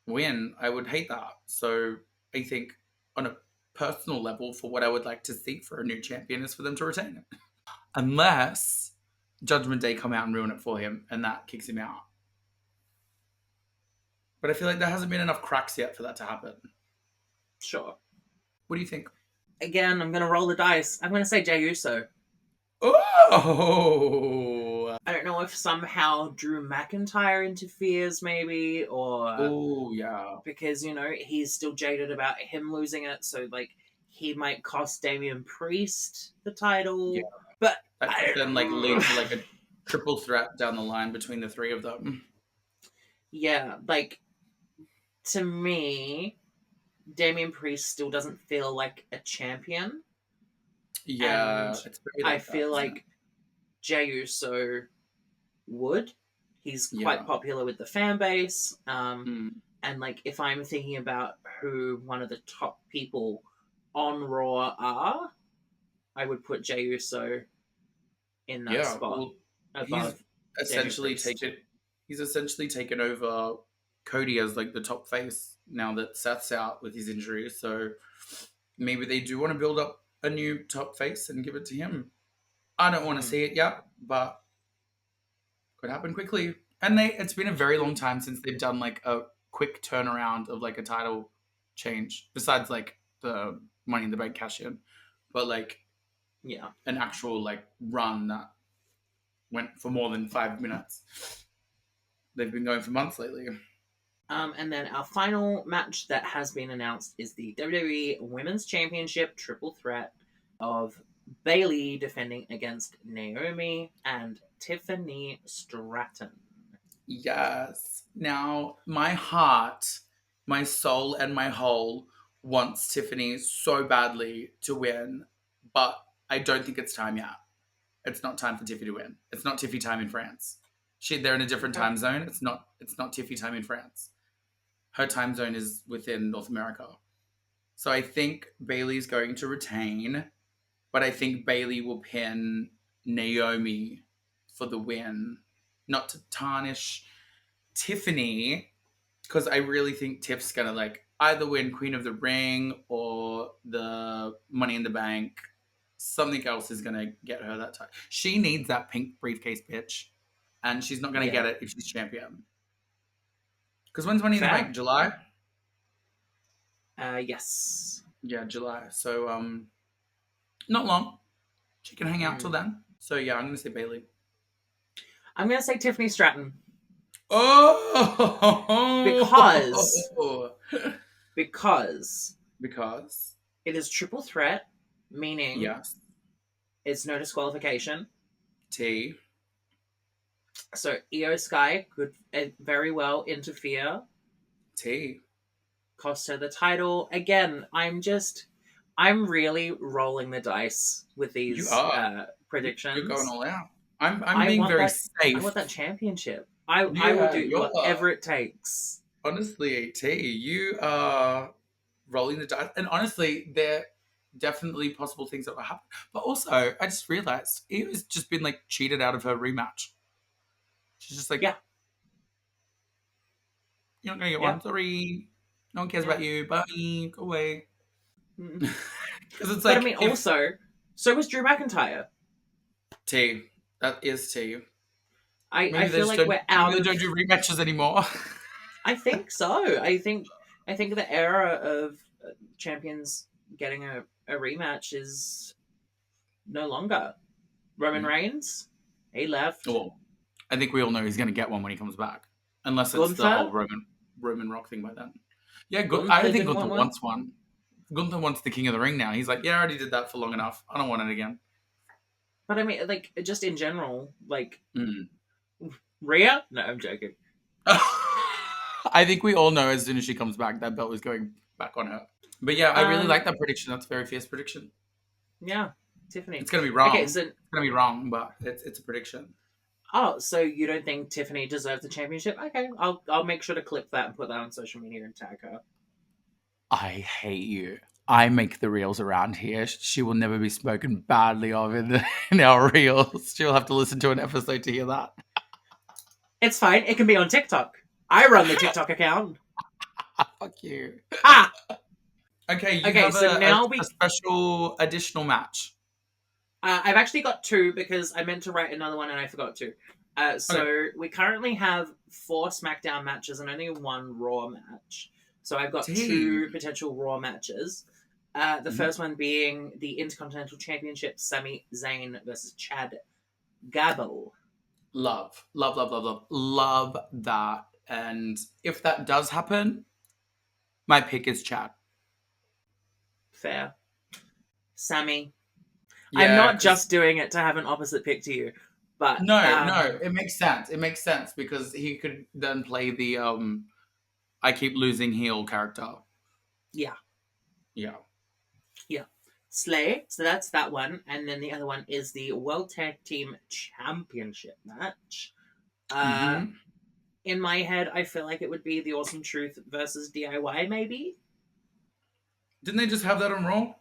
win, I would hate that. So I think on a personal level, for what I would like to see for a new champion is for them to retain it. Unless Judgment Day come out and ruin it for him and that kicks him out. But I feel like there hasn't been enough cracks yet for that to happen. Sure. What do you think? Again, I'm going to roll the dice. I'm going to say Jey Uso. Oh! I don't know if somehow Drew McIntyre interferes, maybe, or... Oh, yeah. Because, he's still jaded about him losing it, so, he might cost Damian Priest the title. Yeah. But then, lead to, triple threat down the line between the three of them. Yeah, like, to me, Damian Priest still doesn't feel like a champion. Yeah, And it's very I like that, feel isn't it? like Jey Uso would. He's quite Yeah. popular with the fan base. Mm. And, like, if I'm thinking about who one of the top people on Raw are, I would put Jey Uso in that Yeah. spot Well, he's above Damian essentially Priest. taken. He's essentially taken over Cody as like the top face now that Seth's out with his injury. So maybe they do want to build up a new top face and give it to him. I don't want to Mm. see it yet, but could happen quickly. And it's been a very long time since they've done like a quick turnaround of like a title change, besides like the Money in the Bank cash in, but like Yeah. an actual like run that went for more than 5 minutes. They've been going for months lately. And then our final match that has been announced is the WWE Women's Championship triple threat of Bayley defending against Naomi and Tiffany Stratton. Yes. Now, my heart, my soul, and my whole wants Tiffany so badly to win, but I don't think it's time yet. It's not time for Tiffy to win. It's not Tiffy time in France. They're in a different Okay. time zone. It's not Tiffy time in France. Her time zone is within North America. So I think Bayley's going to retain, but I think Bayley will pin Naomi for the win. Not to tarnish Tiffany, because I really think Tiff's gonna like either win Queen of the Ring or the Money in the Bank. Something else is gonna get her that time. She needs that pink briefcase, bitch, and she's not gonna Yeah. get it if she's champion. Because when's Money in the Fair. Bank? July. Yes. Yeah, July. So not long. She can hang out till Mm. then. So yeah, I'm gonna say Bayley. I'm going to say Tiffany Stratton Oh, because because it is triple threat, meaning yes, it's no disqualification. T. So Io Sky could very well interfere, T. cost her the title. Again, I'm really rolling the dice with You these are. predictions. You're going all out. I'm I being want very that. safe. I want that championship. I will Yeah, do you're whatever it takes. honestly, T. You are rolling the dice, and honestly, there definitely possible things that will happen. But also, I just realized Eva's just been like cheated out of her rematch. She's just like, Yeah, you're not gonna get yeah, one. Sorry, no one cares yeah. about you. Bye, go away. Mm. Because it's But I like mean, if also, so was Drew McIntyre. T. That is T. I feel like we're out Maybe they of. don't do rematches anymore. I think so. I think the era of champions getting a rematch is no longer. Roman Reigns, he left. Well, I think we all know he's going to get one when he comes back, unless it's the Gunther, whole Roman Rock thing by then. Yeah, I Gunther don't think didn't Gunther want one. wants one. Gunther wants the King of the Ring now. He's like, yeah, I already did that for long enough. I don't want it again. But I mean, like, just in general, like, Mm. Rhea? No, I'm joking. I think we all know as soon as she comes back, that belt is going back on her. But yeah, I really like that prediction. That's a very fierce prediction. Yeah, Tiffany. It's going to be wrong. Okay, so It's going to be wrong, but it's a prediction. oh, so you don't think Tiffany deserves the championship? Okay, I'll make sure to clip that and put that on social media and tag her. I hate you. I make the reels around here. She will never be spoken badly of in our reels. She'll have to listen to an episode to hear that. It's fine. It can be on TikTok. I run the TikTok account. Fuck you. Ah! Okay, you Okay, have so now a special additional match. I've actually got two because I meant to write another one and I forgot to. So we currently have 4 SmackDown matches and only 1 Raw match. So I've got 2 potential Raw matches. The first one being the Intercontinental Championship, Sami Zayn versus Chad Gable. Love that. And if that does happen, my pick is Chad. Fair. Sami. Yeah, I'm not just doing it to have an opposite pick to you. But No, it makes sense. It makes sense because he could then play the I keep losing heel character. yeah, Yeah. yeah. Slay. So that's that one, and then the other one is the World Tag Team Championship match. Mm-hmm. In my head, I feel like it would be the Awesome Truth versus DIY, maybe. Didn't they just have that on Raw?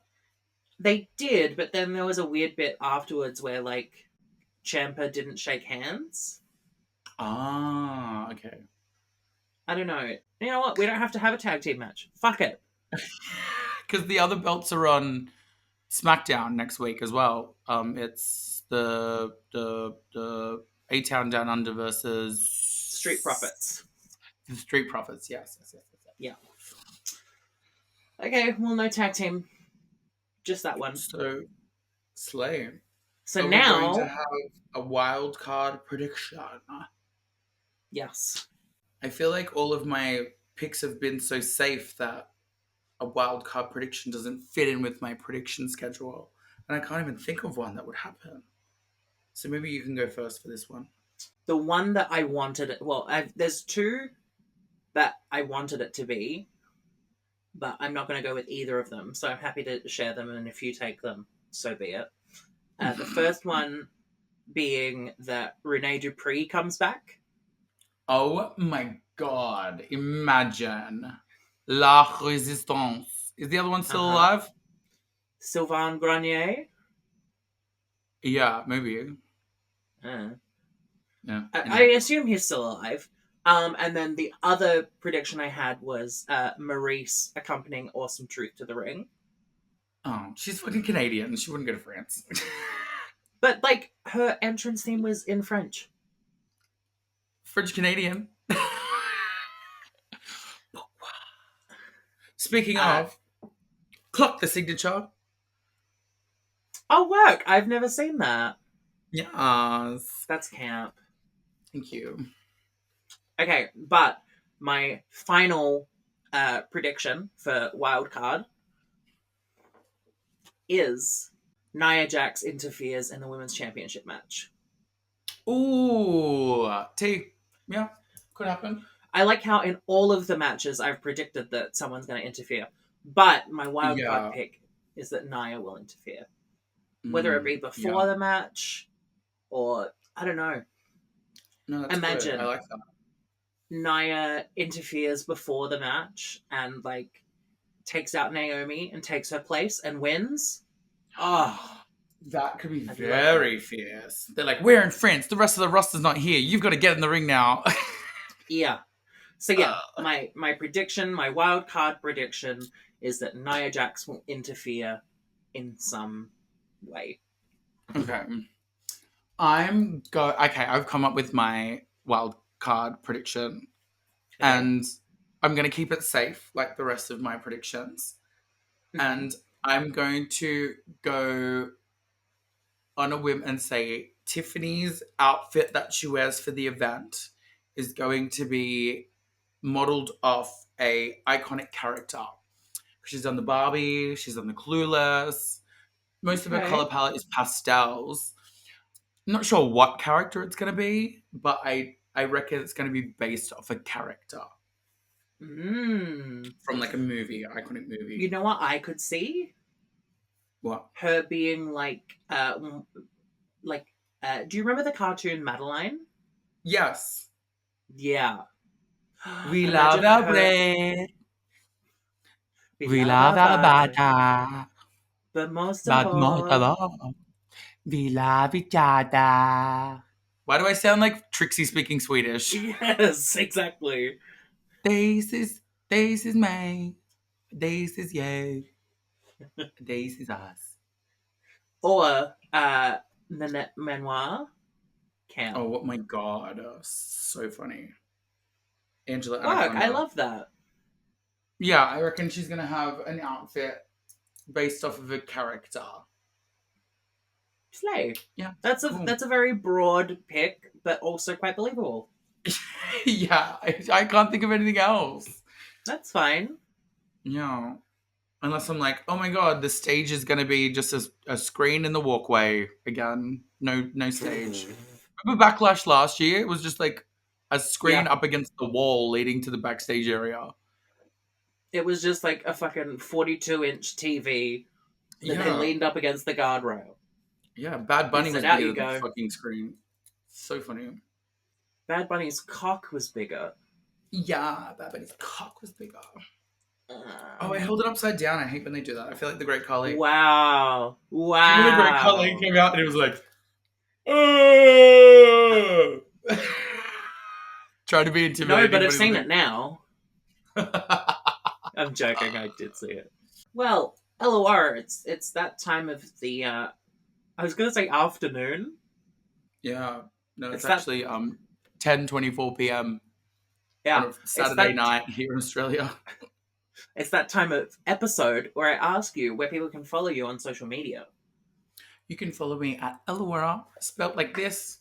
They did, but then there was a weird bit afterwards where, like, Ciampa didn't shake hands. Ah, okay. I don't know. You know what? We don't have to have a tag team match. Fuck it. Because the other belts are on SmackDown next week as well. It's the A Town Down Under versus Street Profits. the Street Profits. Yes. Yeah. Okay, well, no tag team. Just that one. So, Slay. So Are now. we going to have a wild card prediction? Yes. I feel like all of my picks have been so safe that a wild card prediction doesn't fit in with my prediction schedule. And I can't even think of one that would happen. So maybe you can go first for this one. The one that I wanted, well, there's two that I wanted it to be, but I'm not going to go with either of them. So I'm happy to share them, and if you take them, so be it. The first one being that Rene Dupree comes back. Oh my god. Imagine. La Resistance. Is the other one still alive? Sylvain Grenier. Yeah, maybe. Yeah. I assume he's still alive. And then the other prediction I had was Maurice accompanying Awesome Truth to the ring. Oh, she's fucking Canadian. She wouldn't go to France. But, like, her entrance theme was in French. French Canadian. Speaking of, clock the signature. Oh, work! I've never seen that. Yes. That's camp. Thank you. Okay, but my final prediction for Wildcard is Nia Jax interferes in the Women's Championship match. Ooh. Yeah, could happen. I like how in all of the matches I've predicted that someone's going to interfere. But my wildcard pick is that Nia will interfere. Whether it be before the match or, I don't know. No, that's Imagine good. I like that. Nia interferes before the match and, like, takes out Naomi and takes her place and wins. Oh, that could be very fierce. They're like, we're in France. The rest of the roster's not here. You've got to get in the ring now. Yeah. So yeah, my prediction, my wild card prediction is that Nia Jax will interfere in some way. Okay. I've come up with my wild card prediction. Okay. And I'm going to keep it safe like the rest of my predictions. And I'm going to go on a whim and say Tiffany's outfit that she wears for the event is going to be modeled off a iconic character. She's done the Barbie, she's done the Clueless. Most of her color palette is pastels. I'm not sure what character it's going to be, but I reckon it's going to be based off a character. From like a movie, an iconic movie. You know what I could see? What? Her being like, do you remember the cartoon Madeline? Yes. Yeah. We love our bread. We love our butter. But most of all, we love each other. Why do I sound like Trixie speaking Swedish? Yes, exactly. This is me. This is you. This is us. Or Nanette Manoir. Camp. Oh my god. So funny. Angela Anaconda. I love that. Yeah, I reckon she's going to have an outfit based off of a character. Slay. Yeah. That's a very broad pick, but also quite believable. Yeah, I can't think of anything else. That's fine. Yeah. Unless I'm like, oh my god, the stage is going to be just a screen in the walkway again. No stage. Remember Backlash last year? It was just like a screen Yeah. up against the wall leading to the backstage area. It was just like a fucking 42-inch TV that they Yeah. leaned up against the guardrail. Yeah, Bad Bunny He was said, "Out bigger you than the go." fucking screen. So funny. Bad Bunny's cock was bigger. Yeah, Bad Bunny's cock was bigger. Um, Oh, I held it upside down. I hate when they do that. I feel like the Great Khali. Wow. Do you know the Great Wow. Khali came out and it was like, oh! Trying to be intimidating. No, but I've seen it now. I'm joking. I did see it. Well, Ellawarra, it's that time of the. I was gonna say afternoon. Yeah. No, it's It's that- actually 10:24 p.m. Yeah, on a Saturday night here in Australia. It's that time of episode where I ask you where people can follow you on social media. You can follow me at Ellawarra, spelt like this,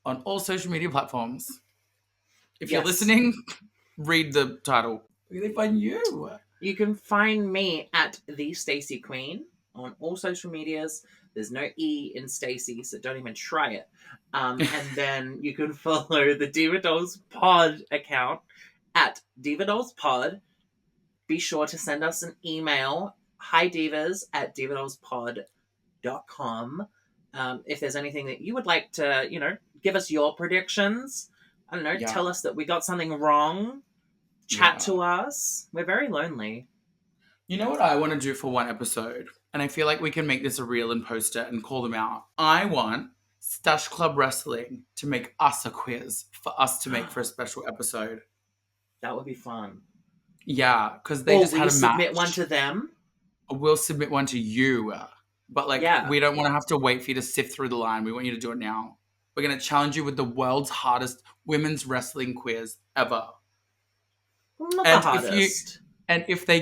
on all social media platforms. If you're Yes. listening, read the title. Where can they find you? You can find me at the Stacy Queen on all social medias. There's no E in Stacy, so don't even try it. And then you can follow the Diva Dolls Pod account at Diva Dolls Pod. Be sure to send us an email, highDivas@divadollspod.com. If there's anything that you would like to, give us your predictions. I don't know, Yeah. tell us that we got something wrong. Chat to us. We're very lonely. You know what I want to do for one episode? And I feel like we can make this a reel and post it and call them out. I want Stash Club Wrestling to make us a quiz for us to make for a special episode. That would be fun. Yeah, because they just will had you a match. submit one to them? We'll submit one to you. But we don't want to have to wait for you to sift through the line. We want you to do it now. We're going to challenge you with the world's hardest women's wrestling quiz ever. Not And the hardest. if they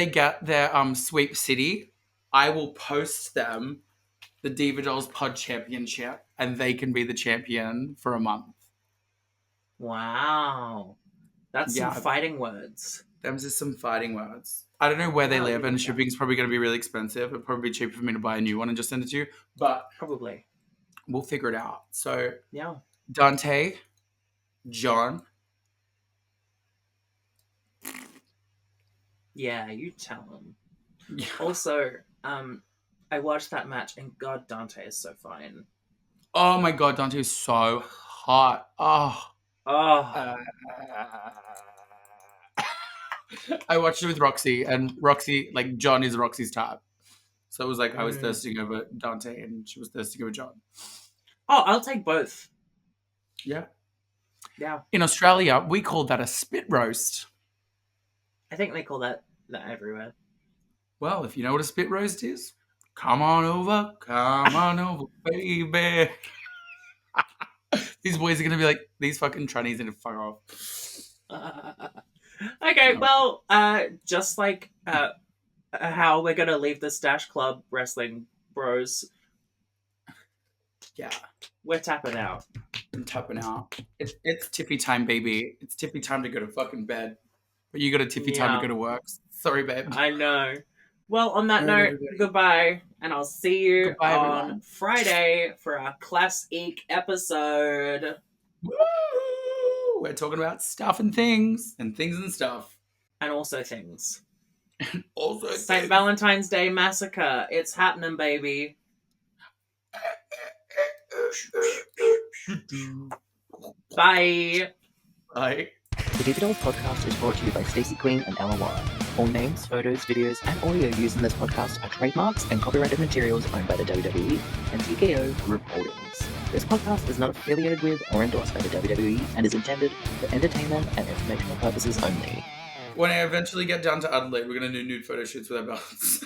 get their sweep city, I will post them the Diva Dolls Pod Championship, and they can be the champion for a month. Wow. That's some fighting words. Them's just some fighting words. I don't know where they live, and shipping's probably going to be really expensive. It'll probably be cheaper for me to buy a new one and just send it to you. But probably. We'll figure it out. So, yeah. Dante, John. Yeah, you tell him. Yeah. Also, I watched that match, and God, Dante is so fine. Oh my God, Dante is so hot. Oh. I watched it with Roxy, and Roxy, John is Roxy's type. So it was like I was thirsting over Dante, and she was thirsting over John. Oh, I'll take both. Yeah. Yeah. In Australia, we call that a spit roast. I think they call that everywhere. Well, if you know what a spit roast is, come on over, baby. These boys are going to be like, these fucking trannies need to fuck off. Okay, well, just like how we're going to leave the Stash Club Wrestling Bros. Yeah. We're tapping out. I'm tapping out. It's Tiffy time, baby. It's Tiffy time to go to fucking bed. But you got a Tiffy time to go to work. Sorry, babe. I know. Well, on that note, goodbye. And I'll see you on everyone. Friday for our classic episode. Woo! We're talking about stuff and things. And things and stuff. And also things. Also St. Valentine's Day Massacre. It's happening, baby. Bye. Bye. The Diva Dolls podcast is brought to you by Stacy Queen and Ellawarra. All names, photos, videos, and audio used in this podcast are trademarks and copyrighted materials owned by the WWE and TKO Group Holdings. This podcast is not affiliated with or endorsed by the WWE and is intended for entertainment and informational purposes only. When I eventually get down to Adelaide, we're going to do nude photo shoots with our belts.